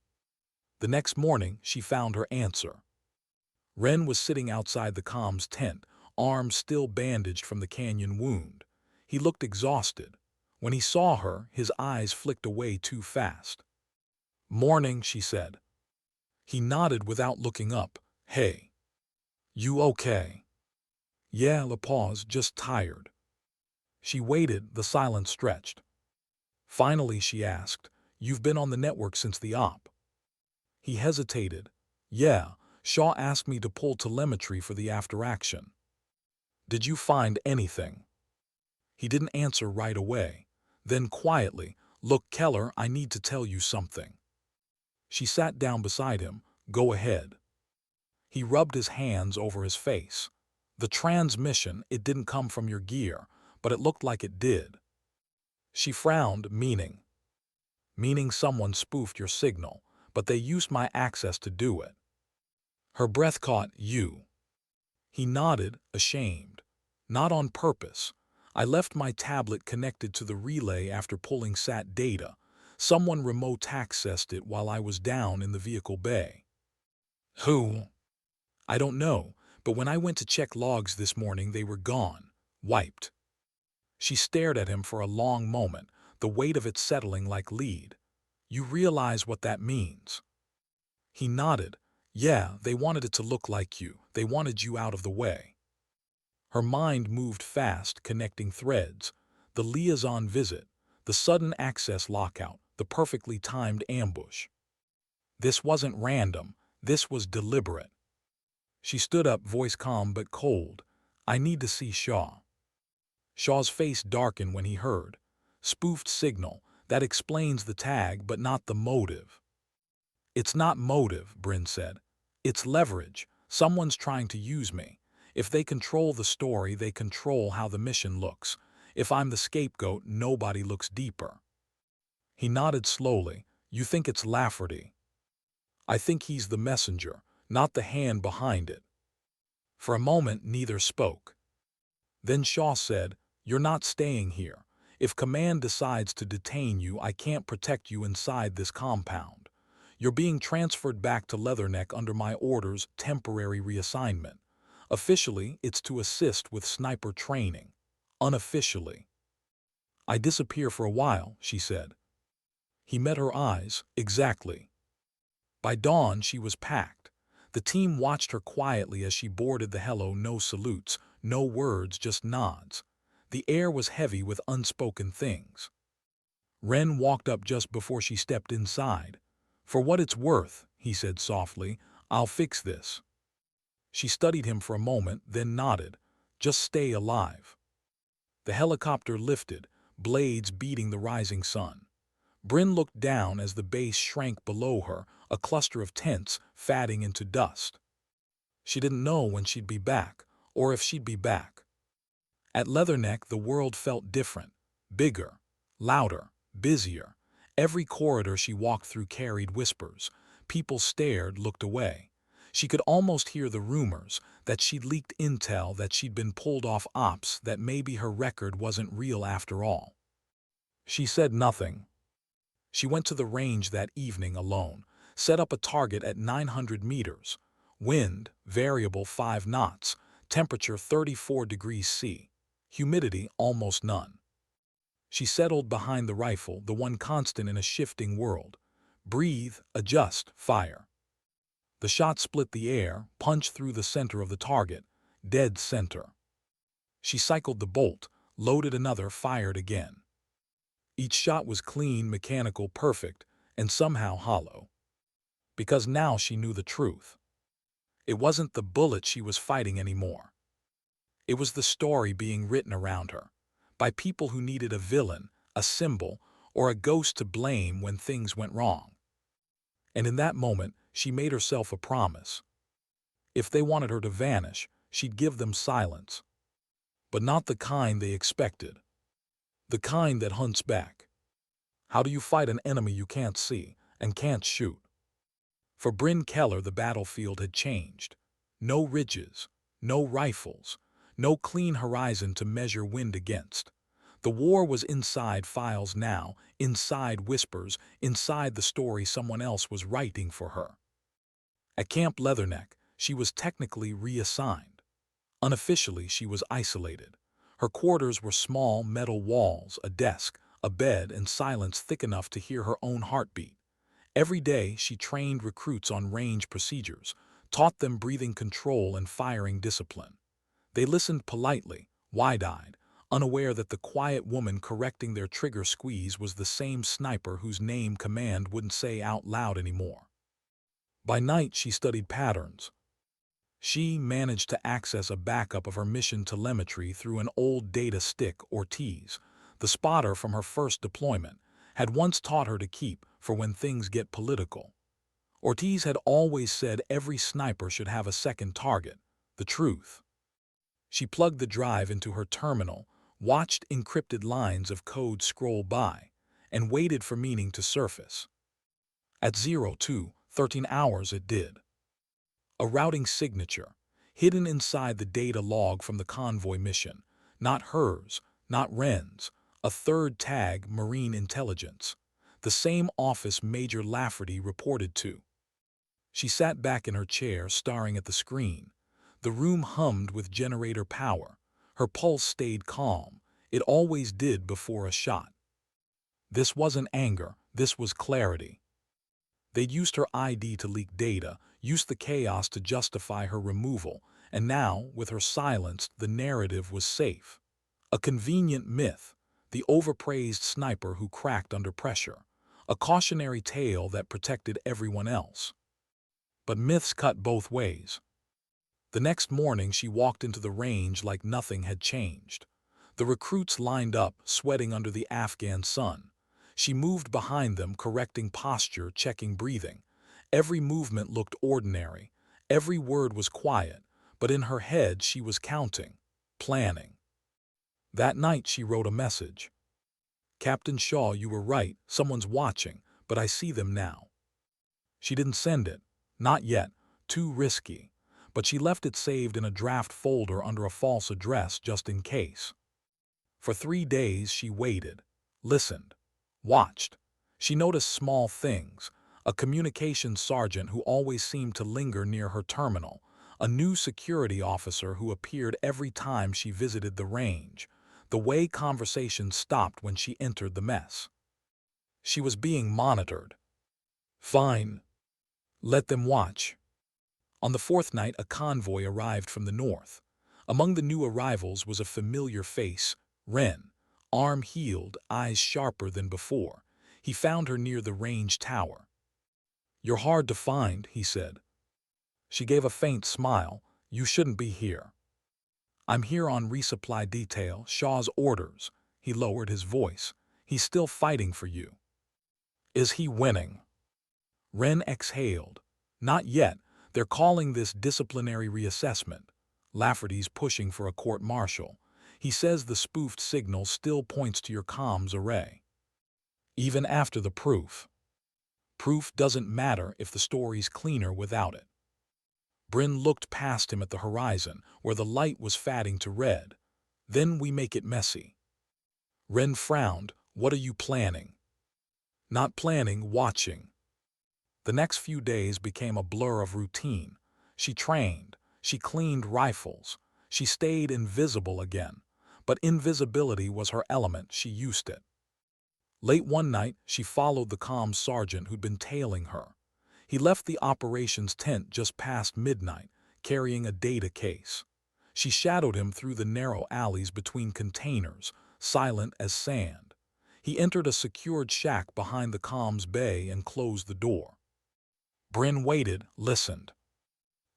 The next morning, she found her answer. Wren was sitting outside the comms tent, arms still bandaged from the canyon wound. He looked exhausted. When he saw her, his eyes flicked away too fast. "Morning," she said. He nodded without looking up. "Hey. You okay?" "Yeah," a pause, "just tired." She waited, the silence stretched. Finally she asked, "You've been on the network since the op?" He hesitated. "Yeah, Shaw asked me to pull telemetry for the after-action." "Did you find anything?" He didn't answer right away. Then quietly, "Look, Keller, I need to tell you something." She sat down beside him. "Go ahead." He rubbed his hands over his face. "The transmission, it didn't come from your gear, but it looked like it did." She frowned. "Meaning?" "Meaning someone spoofed your signal, but they used my access to do it." Her breath caught. "You?" He nodded, ashamed. "Not on purpose. I left my tablet connected to the relay after pulling SAT data. Someone remote accessed it while I was down in the vehicle bay." "Who?" "I don't know, but when I went to check logs this morning they were gone. Wiped." She stared at him for a long moment, the weight of it settling like lead. "You realize what that means?" He nodded. "Yeah, they wanted it to look like you. They wanted you out of the way." Her mind moved fast, connecting threads. The liaison visit, the sudden access lockout, the perfectly timed ambush. This wasn't random. This was deliberate. She stood up, voice calm but cold. "I need to see Shaw." Shaw's face darkened when he heard. "Spoofed signal. That explains the tag, but not the motive." "It's not motive," Bryn said. "It's leverage. Someone's trying to use me. If they control the story, they control how the mission looks. If I'm the scapegoat, nobody looks deeper." He nodded slowly. "You think it's Lafferty?" "I think he's the messenger, not the hand behind it." For a moment, neither spoke. Then Shaw said, "You're not staying here. If Command decides to detain you, I can't protect you inside this compound. You're being transferred back to Leatherneck under my orders, temporary reassignment. Officially, it's to assist with sniper training. Unofficially, I disappear for a while," she said. He met her eyes. "Exactly." By dawn, she was packed. The team watched her quietly as she boarded the helo. No salutes, no words, just nods. The air was heavy with unspoken things. Ren walked up just before she stepped inside. "For what it's worth," he said softly, "I'll fix this." She studied him for a moment, then nodded. "Just stay alive." The helicopter lifted, blades beating the rising sun. Bryn looked down as the base shrank below her, a cluster of tents fatting into dust. She didn't know when she'd be back, or if she'd be back. At Leatherneck, the world felt different. Bigger, louder, busier. Every corridor she walked through carried whispers. People stared, looked away. She could almost hear the rumors that she'd leaked intel, that she'd been pulled off ops, that maybe her record wasn't real after all. She said nothing. She went to the range that evening alone, set up a target at 900 meters. Wind, variable 5 knots, temperature 34 degrees C, humidity almost none. She settled behind the rifle, the one constant in a shifting world. Breathe, adjust, fire. The shot split the air, punched through the center of the target, dead center. She cycled the bolt, loaded another, fired again. Each shot was clean, mechanical, perfect, and somehow hollow. Because now she knew the truth. It wasn't the bullet she was fighting anymore. It was the story being written around her, by people who needed a villain, a symbol, or a ghost to blame when things went wrong. And in that moment, she made herself a promise. If they wanted her to vanish, she'd give them silence. But not the kind they expected. The kind that hunts back. How do you fight an enemy you can't see and can't shoot? For Bryn Keller, the battlefield had changed. No ridges, no rifles, no clean horizon to measure wind against. The war was inside files now, inside whispers, inside the story someone else was writing for her. At Camp Leatherneck, she was technically reassigned. Unofficially, she was isolated. Her quarters were small metal walls, a desk, a bed, and silence thick enough to hear her own heartbeat. Every day, she trained recruits on range procedures, taught them breathing control and firing discipline. They listened politely, wide-eyed, unaware that the quiet woman correcting their trigger squeeze was the same sniper whose name command wouldn't say out loud anymore. By night, she studied patterns. She managed to access a backup of her mission telemetry through an old data stick. Ortiz, the spotter from her first deployment, had once taught her to keep for when things get political. Ortiz had always said every sniper should have a second target, the truth. She plugged the drive into her terminal, watched encrypted lines of code scroll by, and waited for meaning to surface. At 02:13 hours it did. A routing signature, hidden inside the data log from the convoy mission. Not hers, not Wren's. A third tag, Marine Intelligence. The same office Major Lafferty reported to. She sat back in her chair, staring at the screen. The room hummed with generator power. Her pulse stayed calm. It always did before a shot. This wasn't anger, this was clarity. They'd used her ID to leak data, used the chaos to justify her removal, and now, with her silenced, the narrative was safe. A convenient myth, the overpraised sniper who cracked under pressure, a cautionary tale that protected everyone else. But myths cut both ways. The next morning she walked into the range like nothing had changed. The recruits lined up, sweating under the Afghan sun. She moved behind them, correcting posture, checking breathing. Every movement looked ordinary. Every word was quiet, but in her head she was counting, planning. That night she wrote a message. "Captain Shaw, you were right, someone's watching, but I see them now." She didn't send it. Not yet. Too risky. But she left it saved in a draft folder under a false address just in case. For 3 days she waited, listened, watched. She noticed small things. A communications sergeant who always seemed to linger near her terminal. A new security officer who appeared every time she visited the range. The way conversations stopped when she entered the mess. She was being monitored. Fine. Let them watch. On the 4th night, a convoy arrived from the north. Among the new arrivals was a familiar face, Wren, arm healed, eyes sharper than before. He found her near the range tower. "You're hard to find," he said. She gave a faint smile. "You shouldn't be here." "I'm here on resupply detail, Shaw's orders." He lowered his voice. "He's still fighting for you." "Is he winning?" Wren exhaled. "Not yet. They're calling this disciplinary reassessment. Lafferty's pushing for a court-martial. He says the spoofed signal still points to your comms array. Even after the proof. Proof doesn't matter if the story's cleaner without it." Bryn looked past him at the horizon, where the light was fading to red. "Then we make it messy." Wren frowned. "What are you planning?" "Not planning, watching." The next few days became a blur of routine. She trained. She cleaned rifles. She stayed invisible again. But invisibility was her element. She used it. Late one night, she followed the calm sergeant who'd been tailing her. He left the operations tent just past midnight, carrying a data case. She shadowed him through the narrow alleys between containers, silent as sand. He entered a secured shack behind the comms bay and closed the door. Bryn waited, listened.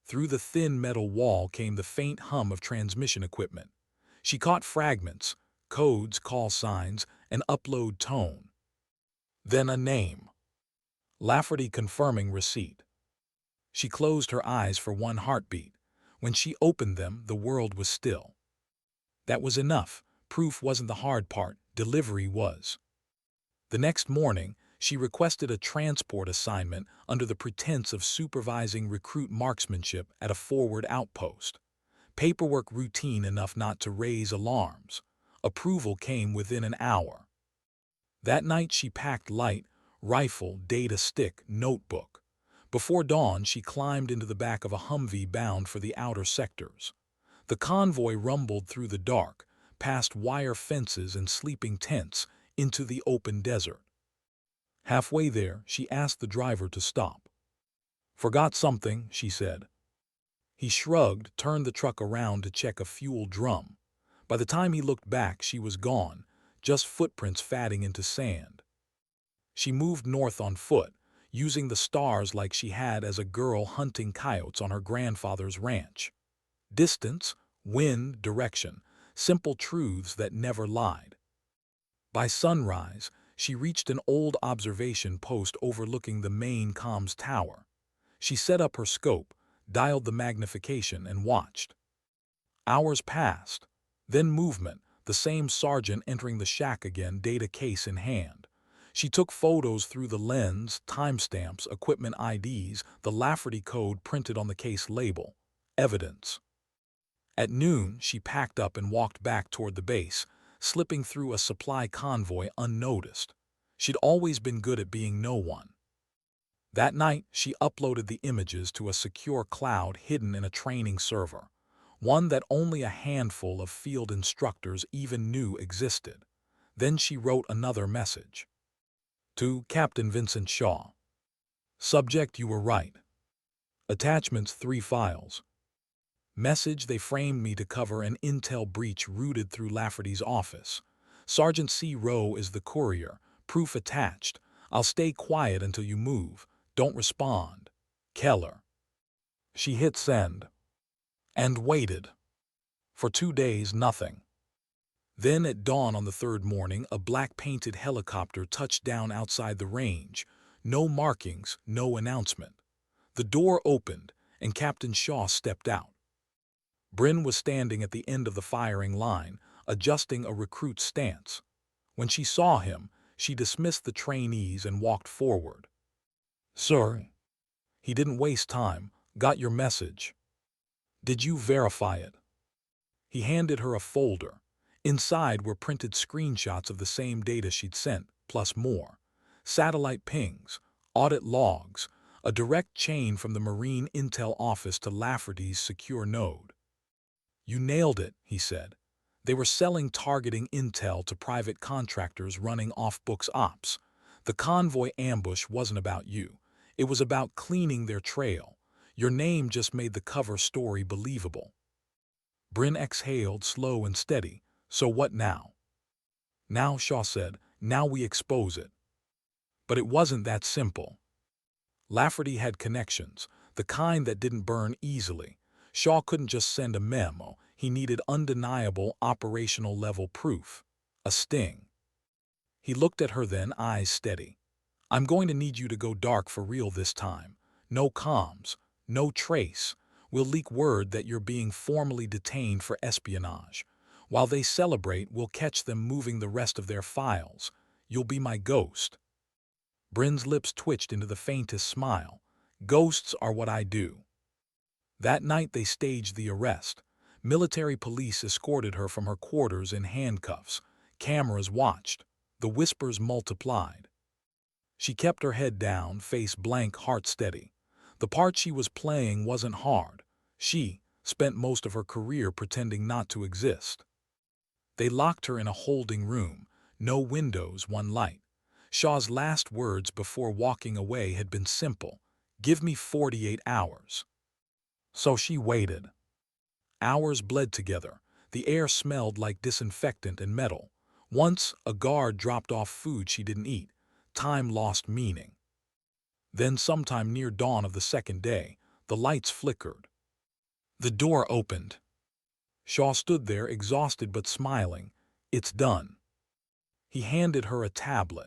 Through the thin metal wall came the faint hum of transmission equipment. She caught fragments, codes, call signs, an upload tone. Then a name. Lafferty confirming receipt. She closed her eyes for one heartbeat. When she opened them, the world was still. That was enough. Proof wasn't the hard part, delivery was. The next morning, she requested a transport assignment under the pretense of supervising recruit marksmanship at a forward outpost. Paperwork routine enough not to raise alarms. Approval came within an hour. That night she packed light, rifle, data stick, notebook. Before dawn, she climbed into the back of a Humvee bound for the outer sectors. The convoy rumbled through the dark, past wire fences and sleeping tents, into the open desert. Halfway there, she asked the driver to stop. "Forgot something," she said. He shrugged, turned the truck around to check a fuel drum. By the time he looked back, she was gone, just footprints fading into sand. She moved north on foot, using the stars like she had as a girl hunting coyotes on her grandfather's ranch. Distance, wind, direction, simple truths that never lied. By sunrise, she reached an old observation post overlooking the main comms tower. She set up her scope, dialed the magnification, and watched. Hours passed. Then movement, the same sergeant entering the shack again, data case in hand. She took photos through the lens, timestamps, equipment IDs, the Lafferty code printed on the case label. Evidence. At noon, she packed up and walked back toward the base, slipping through a supply convoy unnoticed. She'd always been good at being no one. That night, she uploaded the images to a secure cloud hidden in a training server, one that only a handful of field instructors even knew existed. Then she wrote another message. To Captain Vincent Shaw. Subject: you were right. Attachments: 3 files. Message: they framed me to cover an intel breach routed through Lafferty's office. Sergeant C. Rowe is the courier. Proof attached. I'll stay quiet until you move. Don't respond. Keller. She hit send. And waited. For 2 days, nothing. Then at dawn on the third morning, a black-painted helicopter touched down outside the range. No markings, no announcement. The door opened, and Captain Shaw stepped out. Bryn was standing at the end of the firing line, adjusting a recruit's stance. When she saw him, she dismissed the trainees and walked forward. "Sir." He didn't waste time. "Got your message." "Did you verify it?" He handed her a folder. Inside were printed screenshots of the same data she'd sent, plus more. Satellite pings, audit logs, a direct chain from the Marine Intel office to Lafferty's secure node. "You nailed it," he said. "They were selling targeting intel to private contractors running off-books ops. The convoy ambush wasn't about you. It was about cleaning their trail. Your name just made the cover story believable." Bryn exhaled, slow and steady. "So what now?" Now, Shaw said, now we expose it. But it wasn't that simple. Lafferty had connections, the kind that didn't burn easily. Shaw couldn't just send a memo. He needed undeniable operational-level proof. A sting. He looked at her then, eyes steady. I'm going to need you to go dark for real this time. No comms, no trace. We'll leak word that you're being formally detained for espionage. While they celebrate, we'll catch them moving the rest of their files. You'll be my ghost. Bryn's lips twitched into the faintest smile. Ghosts are what I do. That night they staged the arrest. Military police escorted her from her quarters in handcuffs. Cameras watched. The whispers multiplied. She kept her head down, face blank, heart steady. The part she was playing wasn't hard. She spent most of her career pretending not to exist. They locked her in a holding room. No windows, one light. Shaw's last words before walking away had been simple. Give me 48 hours. So she waited. Hours bled together. The air smelled like disinfectant and metal. Once, a guard dropped off food she didn't eat. Time lost meaning. Then, sometime near dawn of the second day, the lights flickered. The door opened. Shaw stood there, exhausted but smiling. It's done. He handed her a tablet.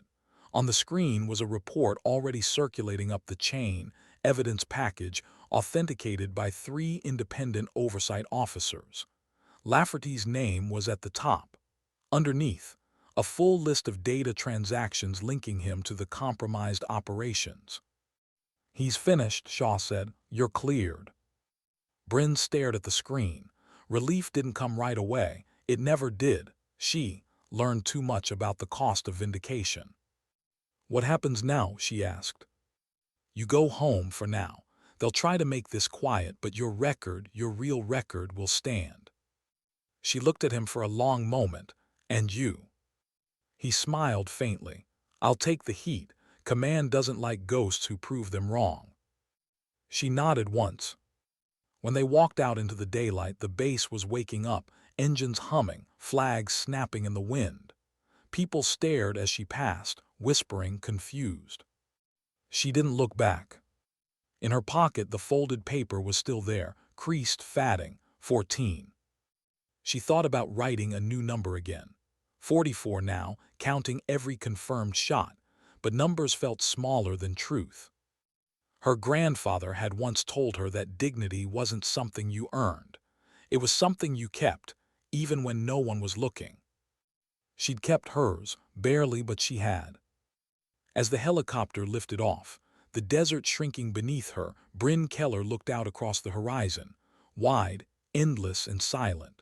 On the screen was a report already circulating up the chain, evidence package authenticated by 3 independent oversight officers. Lafferty's name was at the top. Underneath, a full list of data transactions linking him to the compromised operations. He's finished, Shaw said. You're cleared. Bryn stared at the screen. Relief didn't come right away. It never did. She learned too much about the cost of vindication. What happens now? She asked. You go home for now. They'll try to make this quiet, but your record, your real record, will stand. She looked at him for a long moment. And you? He smiled faintly. I'll take the heat. Command doesn't like ghosts who prove them wrong. She nodded once. When they walked out into the daylight, the base was waking up, engines humming, flags snapping in the wind. People stared as she passed, whispering, confused. She didn't look back. In her pocket, the folded paper was still there, creased, fatting, 14. She thought about writing a new number again. 44 now, counting every confirmed shot, but numbers felt smaller than truth. Her grandfather had once told her that dignity wasn't something you earned. It was something you kept, even when no one was looking. She'd kept hers, barely, but she had. As the helicopter lifted off, the desert shrinking beneath her, Bryn Keller looked out across the horizon, wide, endless, and silent.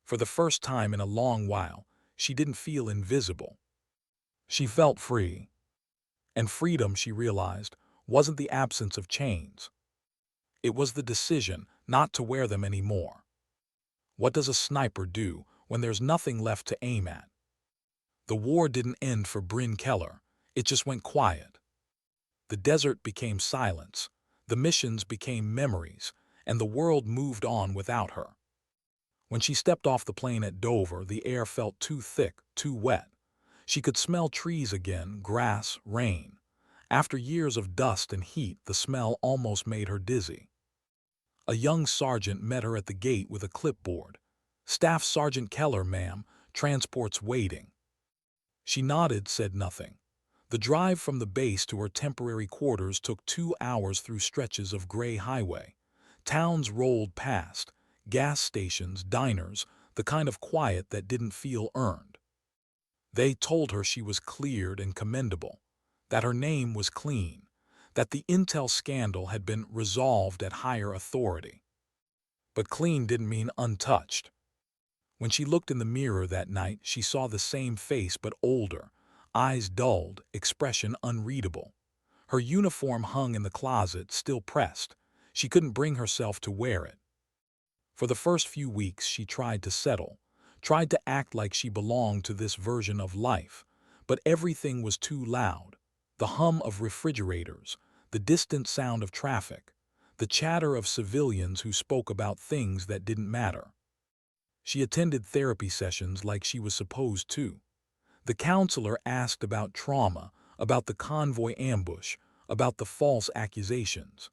For the first time in a long while, she didn't feel invisible. She felt free. And freedom, she realized, wasn't the absence of chains. It was the decision not to wear them anymore. What does a sniper do when there's nothing left to aim at? The war didn't end for Bryn Keller. It just went quiet. The desert became silence. The missions became memories, and the world moved on without her. When she stepped off the plane at Dover, the air felt too thick, too wet. She could smell trees again, grass, rain. After years of dust and heat, the smell almost made her dizzy. A young sergeant met her at the gate with a clipboard. Staff Sergeant Keller, ma'am, transport's waiting. She nodded, said nothing. The drive from the base to her temporary quarters took 2 hours through stretches of gray highway. Towns rolled past, gas stations, diners, the kind of quiet that didn't feel earned. They told her she was cleared and commendable, that her name was clean, that the intel scandal had been resolved at higher authority. But clean didn't mean untouched. When she looked in the mirror that night, she saw the same face but older, eyes dulled, expression unreadable. Her uniform hung in the closet, still pressed. She couldn't bring herself to wear it. For the first few weeks she tried to settle, tried to act like she belonged to this version of life, but everything was too loud. The hum of refrigerators, the distant sound of traffic, the chatter of civilians who spoke about things that didn't matter. She attended therapy sessions like she was supposed to. The counselor asked about trauma, about the convoy ambush, about the false accusations.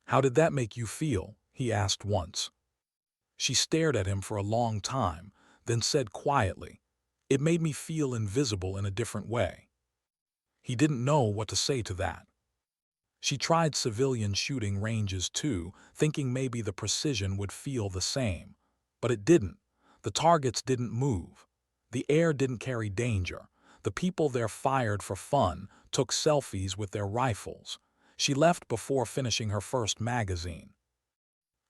"How did that make you feel?" he asked once. She stared at him for a long time, then said quietly, "It made me feel invisible in a different way." He didn't know what to say to that. She tried civilian shooting ranges too, thinking maybe the precision would feel the same. But it didn't. The targets didn't move. The air didn't carry danger. The people there fired for fun, took selfies with their rifles. She left before finishing her first magazine.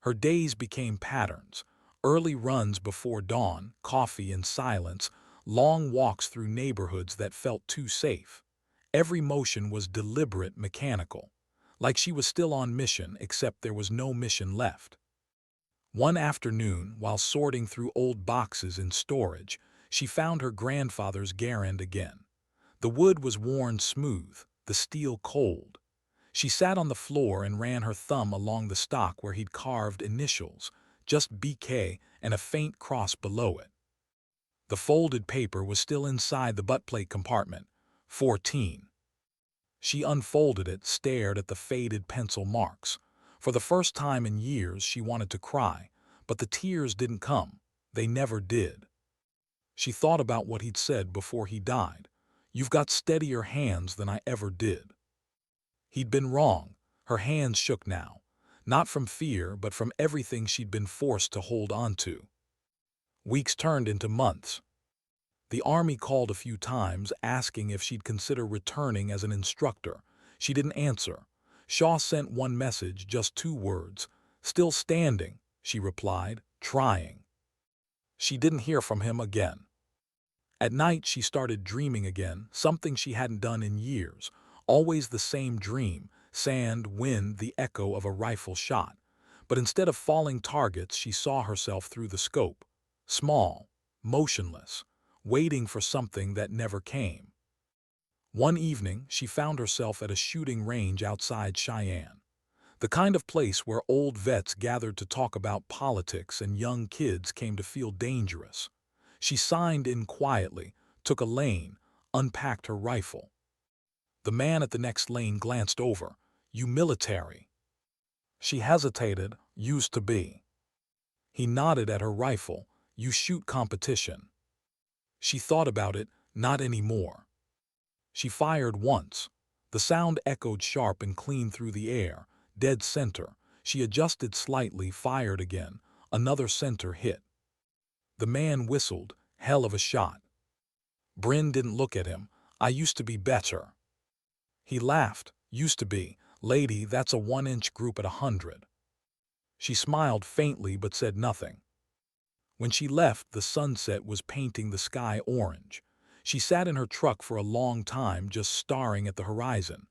Her days became patterns. Early runs before dawn, coffee in silence, long walks through neighborhoods that felt too safe. Every motion was deliberate, mechanical. Like she was still on mission, except there was no mission left. One afternoon, while sorting through old boxes in storage, she found her grandfather's Garand again. The wood was worn smooth, the steel cold. She sat on the floor and ran her thumb along the stock where he'd carved initials, just BK and a faint cross below it. The folded paper was still inside the buttplate compartment. 14. She unfolded it, stared at the faded pencil marks. For the first time in years she wanted to cry, but the tears didn't come. They never did. She thought about what he'd said before he died. "You've got steadier hands than I ever did." He'd been wrong. Her hands shook now. Not from fear, but from everything she'd been forced to hold on to. Weeks turned into months. The Army called a few times, asking if she'd consider returning as an instructor. She didn't answer. Shaw sent one message, just 2 words. "Still standing," she replied, trying. She didn't hear from him again. At night she started dreaming again, something she hadn't done in years. Always the same dream, sand, wind, the echo of a rifle shot. But instead of falling targets, she saw herself through the scope. Small, motionless, waiting for something that never came. One evening, she found herself at a shooting range outside Cheyenne. The kind of place where old vets gathered to talk about politics and young kids came to feel dangerous. She signed in quietly, took a lane, unpacked her rifle. The man at the next lane glanced over. "You military?" She hesitated. "Used to be." He nodded at her rifle. "You shoot competition." She thought about it. Not anymore. She fired once. The sound echoed sharp and clean through the air, dead center. She adjusted slightly, fired again. Another center hit. The man whistled. Hell of a shot. Bryn didn't look at him. "I used to be better." He laughed. "Used to be. Lady, that's a 1-inch group at 100. She smiled faintly but said nothing. When she left, the sunset was painting the sky orange. She sat in her truck for a long time, just staring at the horizon.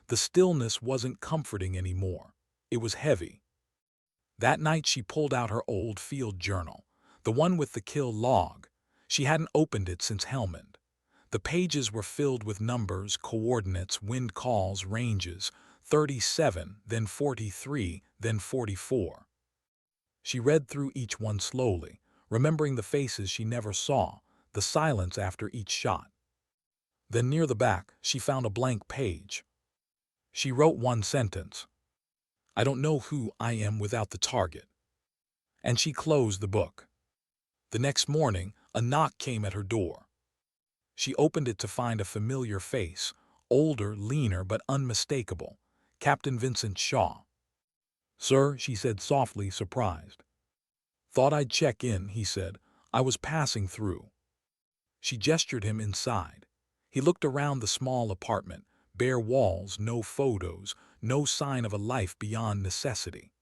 The stillness wasn't comforting anymore. It was heavy. That night she pulled out her old field journal, the one with the kill log. She hadn't opened it since Helmand. The pages were filled with numbers, coordinates, wind calls, ranges. 37, then 43, then 44. She read through each one slowly, remembering the faces she never saw, the silence after each shot. Then near the back, she found a blank page. She wrote one sentence. "I don't know who I am without the target." And she closed the book. The next morning, a knock came at her door. She opened it to find a familiar face, older, leaner, but unmistakable. Captain Vincent Shaw. "Sir," she said softly, surprised. "Thought I'd check in," he said. "I was passing through." She gestured him inside. He looked around the small apartment, bare walls, no photos, no sign of a life beyond necessity.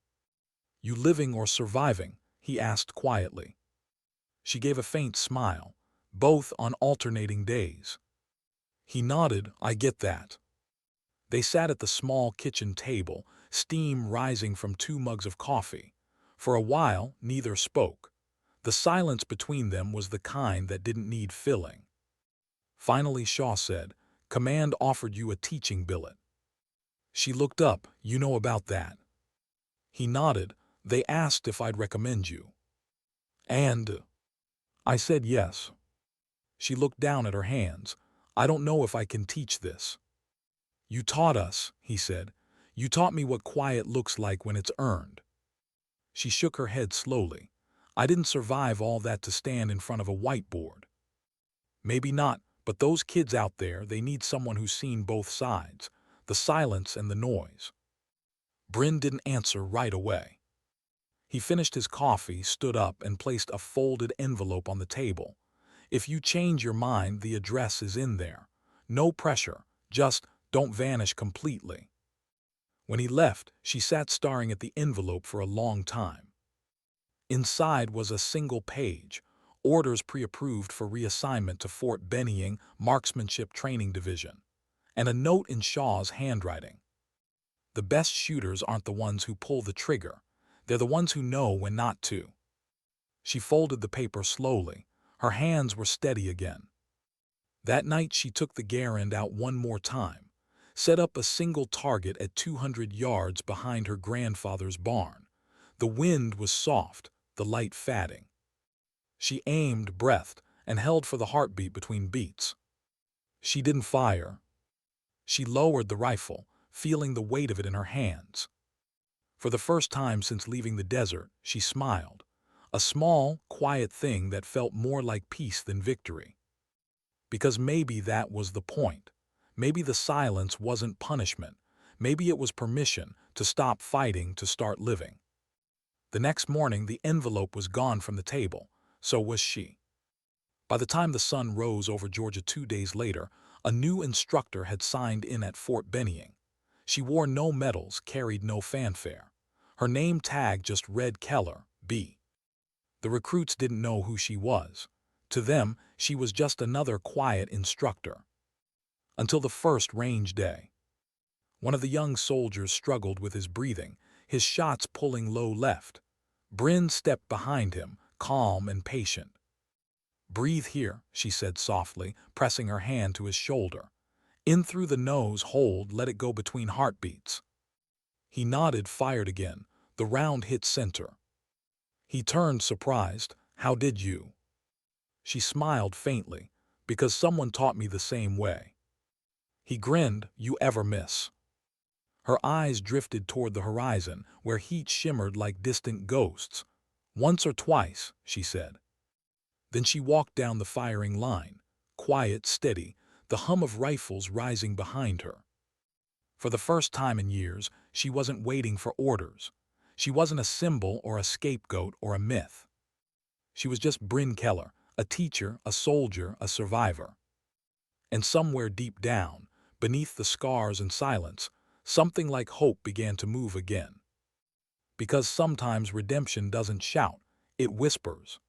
"You living or surviving?" he asked quietly. She gave a faint smile. "Both on alternating days." He nodded. "I get that." They sat at the small kitchen table, steam rising from 2 mugs of coffee. For a while, neither spoke. The silence between them was the kind that didn't need filling. Finally, Shaw said, "Command offered you a teaching billet." She looked up. "You know about that?" He nodded. "They asked if I'd recommend you." "And?" I said yes. She looked down at her hands. "I don't know if I can teach this." "You taught us," he said. "You taught me what quiet looks like when it's earned." She shook her head slowly. "I didn't survive all that to stand in front of a whiteboard." "Maybe not, but those kids out there, they need someone who's seen both sides, the silence and the noise." Bryn didn't answer right away. He finished his coffee, stood up, and placed a folded envelope on the table. "If you change your mind, the address is in there. No pressure, just don't vanish completely." When he left, she sat staring at the envelope for a long time. Inside was a single page, orders pre-approved for reassignment to Fort Benning Marksmanship Training Division, and a note in Shaw's handwriting. "The best shooters aren't the ones who pull the trigger. They're the ones who know when not to." She folded the paper slowly. Her hands were steady again. That night she took the Garand out one more time, set up a single target at 200 yards behind her grandfather's barn. The wind was soft, the light fading. She aimed, breathed, and held for the heartbeat between beats. She didn't fire. She lowered the rifle, feeling the weight of it in her hands. For the first time since leaving the desert, she smiled. A small, quiet thing that felt more like peace than victory. Because maybe that was the point. Maybe the silence wasn't punishment. Maybe it was permission to stop fighting, to start living. The next morning, the envelope was gone from the table. So was she. By the time the sun rose over Georgia 2 days later, a new instructor had signed in at Fort Benning. She wore no medals, carried no fanfare. Her name tag just read Keller, B. The recruits didn't know who she was. To them, she was just another quiet instructor. Until the first range day. One of the young soldiers struggled with his breathing, his shots pulling low left. Bryn stepped behind him, calm and patient. "Breathe here," she said softly, pressing her hand to his shoulder. "In through the nose, hold, let it go between heartbeats." He nodded, fired again. The round hit center. He turned, surprised. "How did you?" She smiled faintly. "Because someone taught me the same way." He grinned. "You ever miss?" Her eyes drifted toward the horizon, where heat shimmered like distant ghosts. "Once or twice," she said. Then she walked down the firing line, quiet, steady, the hum of rifles rising behind her. For the first time in years, she wasn't waiting for orders. She wasn't a symbol or a scapegoat or a myth. She was just Bryn Keller, a teacher, a soldier, a survivor. And somewhere deep down, beneath the scars and silence, something like hope began to move again. Because sometimes redemption doesn't shout, it whispers.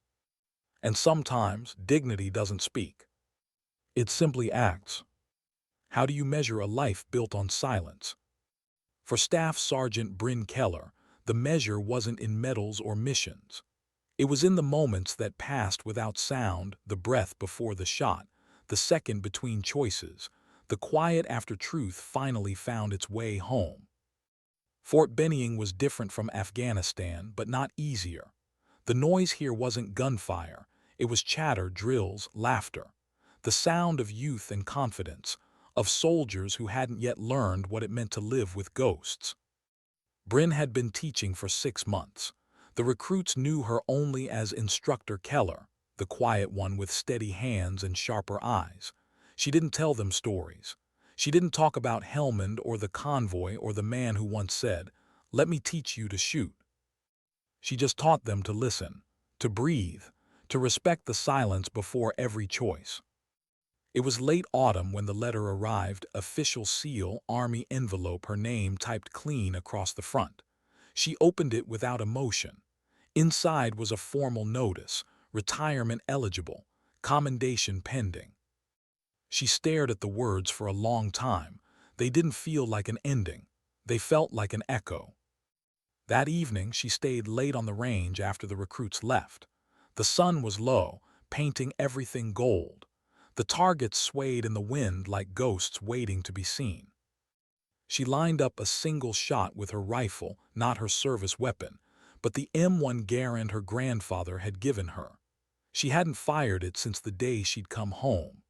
And sometimes dignity doesn't speak. It simply acts. How do you measure a life built on silence? For Staff Sergeant Bryn Keller, the measure wasn't in medals or missions. It was in the moments that passed without sound, the breath before the shot, the second between choices, the quiet after truth finally found its way home. Fort Benning was different from Afghanistan, but not easier. The noise here wasn't gunfire. It was chatter, drills, laughter. The sound of youth and confidence, of soldiers who hadn't yet learned what it meant to live with ghosts. Bryn had been teaching for 6 months. The recruits knew her only as Instructor Keller, the quiet one with steady hands and sharper eyes. She didn't tell them stories. She didn't talk about Helmand or the convoy or the man who once said, "Let me teach you to shoot." She just taught them to listen, to breathe, to respect the silence before every choice. It was late autumn when the letter arrived, official seal, army envelope, her name typed clean across the front. She opened it without emotion. Inside was a formal notice, retirement eligible, commendation pending. She stared at the words for a long time. They didn't feel like an ending. They felt like an echo. That evening, she stayed late on the range after the recruits left. The sun was low, painting everything gold. The targets swayed in the wind like ghosts waiting to be seen. She lined up a single shot with her rifle, not her service weapon, but the M1 Garand her grandfather had given her. She hadn't fired it since the day she'd come home.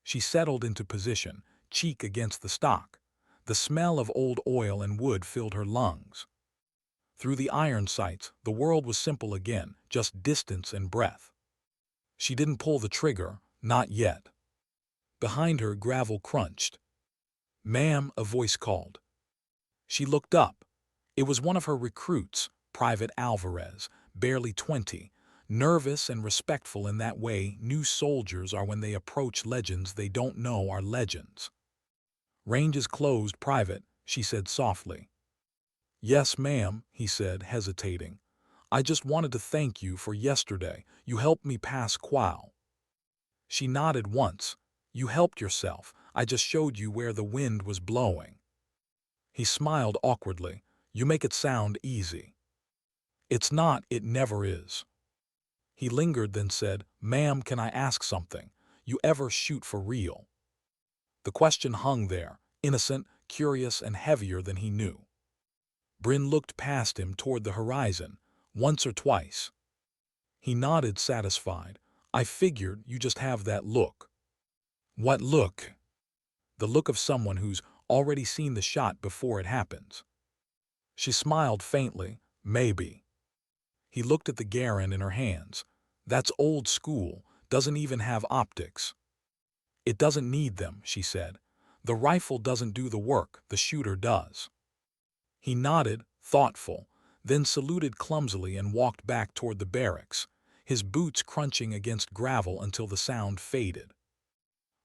She settled into position, cheek against the stock. The smell of old oil and wood filled her lungs. Through the iron sights, the world was simple again, just distance and breath. She didn't pull the trigger, not yet. Behind her, gravel crunched. "Ma'am," a voice called. She looked up. It was one of her recruits, Private Alvarez, barely 20, nervous and respectful in that way new soldiers are when they approach legends they don't know are legends. "Range is closed, Private," she said softly. "Yes, ma'am," he said, hesitating. "I just wanted to thank you for yesterday. You helped me pass qual." She nodded once. "You helped yourself. I just showed you where the wind was blowing." He smiled awkwardly. "You make it sound easy." "It's not, it never is." He lingered, then said, "Ma'am, can I ask something? You ever shoot for real?" The question hung there, innocent, curious, and heavier than he knew. Bryn looked past him toward the horizon, once or twice. He nodded, satisfied. "I figured you just have that look." "What look?" "The look of someone who's already seen the shot before it happens." She smiled faintly. "Maybe." He looked at the Garand in her hands. "That's old school, doesn't even have optics." "It doesn't need them," she said. "The rifle doesn't do the work, the shooter does." He nodded, thoughtful, then saluted clumsily and walked back toward the barracks, his boots crunching against gravel until the sound faded.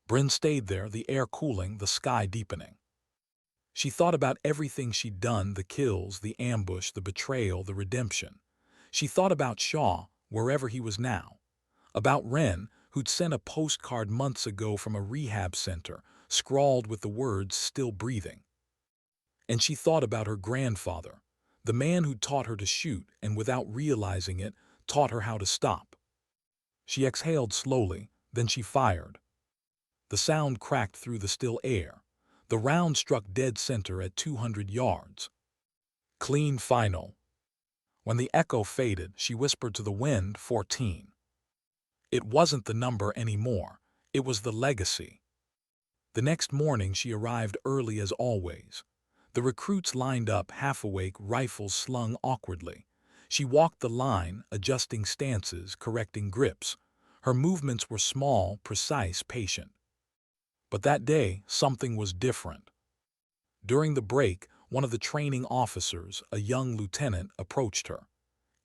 Bryn stayed there, the air cooling, the sky deepening. She thought about everything she'd done, the kills, the ambush, the betrayal, the redemption. She thought about Shaw, wherever he was now. About Wren, who'd sent a postcard months ago from a rehab center, scrawled with the words "still breathing." And she thought about her grandfather, the man who'd taught her to shoot and, without realizing it, taught her how to stop. She exhaled slowly, then she fired. The sound cracked through the still air. The round struck dead center at 200 yards. Clean final. When the echo faded, she whispered to the wind, 14. It wasn't the number anymore. It was the legacy. The next morning she arrived early as always. The recruits lined up, half awake, rifles slung awkwardly. She walked the line, adjusting stances, correcting grips. Her movements were small, precise, patient. But that day, something was different. During the break, one of the training officers, a young lieutenant, approached her.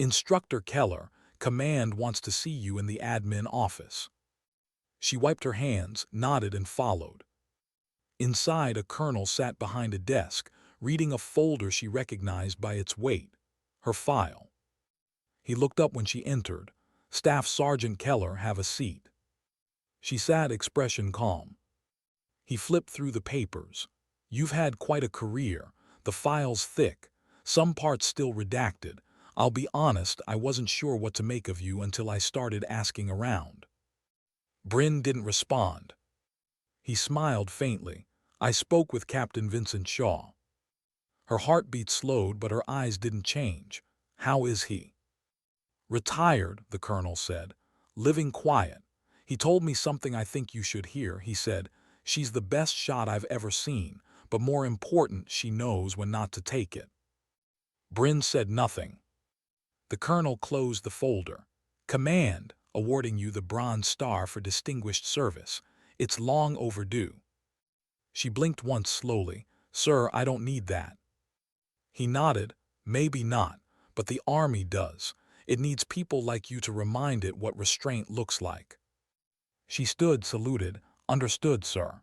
"Instructor Keller, command wants to see you in the admin office." She wiped her hands, nodded, and followed. Inside, a colonel sat behind a desk, reading a folder she recognized by its weight, her file. He looked up when she entered. "Staff Sergeant Keller, have a seat." She sat, expression calm. He flipped through the papers. "You've had quite a career. The file's thick. Some parts still redacted. I'll be honest, I wasn't sure what to make of you until I started asking around." Bryn didn't respond. He smiled faintly. "I spoke with Captain Vincent Shaw." Her heartbeat slowed, but her eyes didn't change. "How is he?" "Retired," the colonel said. "Living quiet. He told me something I think you should hear," he said. "She's the best shot I've ever seen, but more important, she knows when not to take it." Bryn said nothing. The colonel closed the folder. "Command, awarding you the Bronze Star for distinguished service. It's long overdue." She blinked once slowly. "Sir, I don't need that." He nodded. "Maybe not, but the Army does. It needs people like you to remind it what restraint looks like." She stood, saluted. "Understood, sir."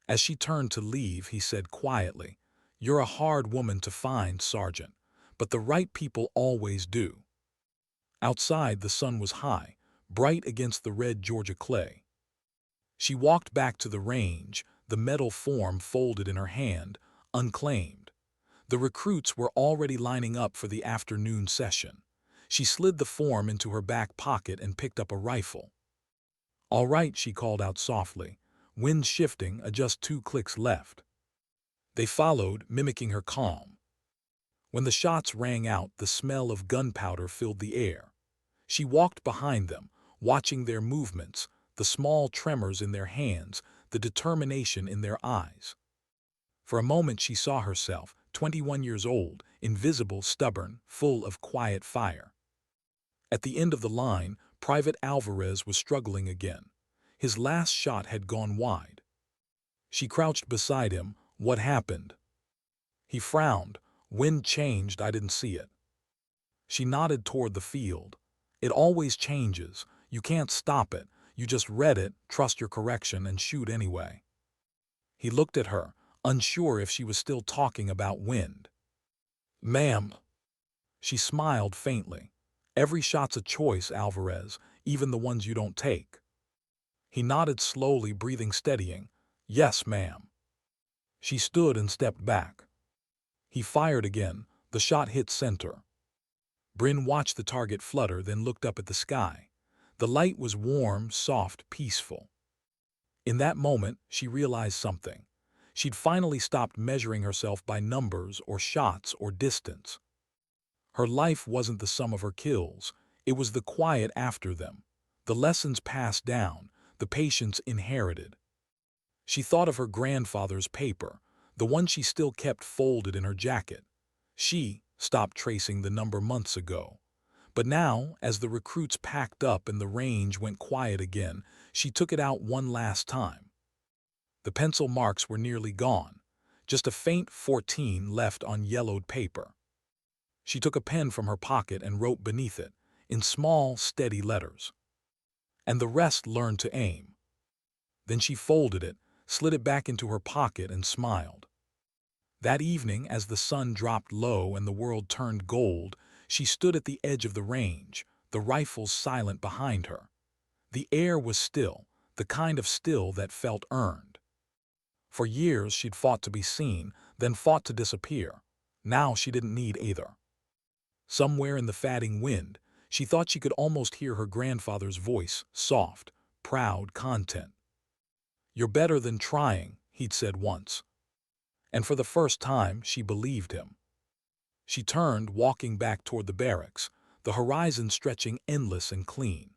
As she turned to leave, he said quietly, "You're a hard woman to find, Sergeant, but the right people always do." Outside, the sun was high, bright against the red Georgia clay. She walked back to the range, the metal form folded in her hand, unclaimed. The recruits were already lining up for the afternoon session. She slid the form into her back pocket and picked up a rifle. "All right," she called out softly. "Wind shifting, just 2 clicks left." They followed, mimicking her calm. When the shots rang out, the smell of gunpowder filled the air. She walked behind them, watching their movements, the small tremors in their hands, the determination in their eyes. For a moment she saw herself, 21 years old, invisible, stubborn, full of quiet fire. At the end of the line, Private Alvarez was struggling again. His last shot had gone wide. She crouched beside him. "What happened?" He frowned. "Wind changed, I didn't see it." She nodded toward the field. "It always changes. You can't stop it. You just read it, trust your correction, and shoot anyway." He looked at her, unsure if she was still talking about wind. "Ma'am." She smiled faintly. "Every shot's a choice, Alvarez, even the ones you don't take." He nodded slowly, breathing steadying. "Yes, ma'am." She stood and stepped back. He fired again. The shot hit center. Bryn watched the target flutter, then looked up at the sky. The light was warm, soft, peaceful. In that moment, she realized something. She'd finally stopped measuring herself by numbers or shots or distance. Her life wasn't the sum of her kills. It was the quiet after them, the lessons passed down, the patience inherited. She thought of her grandfather's paper, the one she still kept folded in her jacket. She stopped tracing the number months ago. But now, as the recruits packed up and the range went quiet again, she took it out one last time. The pencil marks were nearly gone, just a faint 14 left on yellowed paper. She took a pen from her pocket and wrote beneath it, in small, steady letters. "And the rest learned to aim." Then she folded it, slid it back into her pocket, and smiled. That evening, as the sun dropped low and the world turned gold, she stood at the edge of the range, the rifles silent behind her. The air was still, the kind of still that felt earned. For years she'd fought to be seen, then fought to disappear. Now she didn't need either. Somewhere in the fatting wind, she thought she could almost hear her grandfather's voice, soft, proud, content. "You're better than trying," he'd said once. And for the first time, she believed him. She turned, walking back toward the barracks, the horizon stretching endless and clean.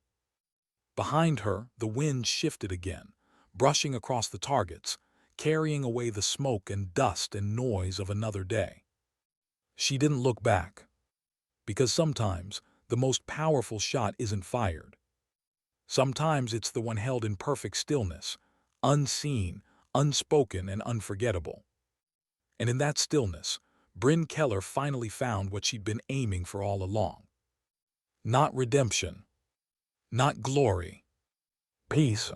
Behind her, the wind shifted again, brushing across the targets, carrying away the smoke and dust and noise of another day. She didn't look back. Because sometimes, the most powerful shot isn't fired. Sometimes it's the one held in perfect stillness, unseen, unspoken, and unforgettable. And in that stillness, Bryn Keller finally found what she'd been aiming for all along. Not redemption. Not glory. Peace.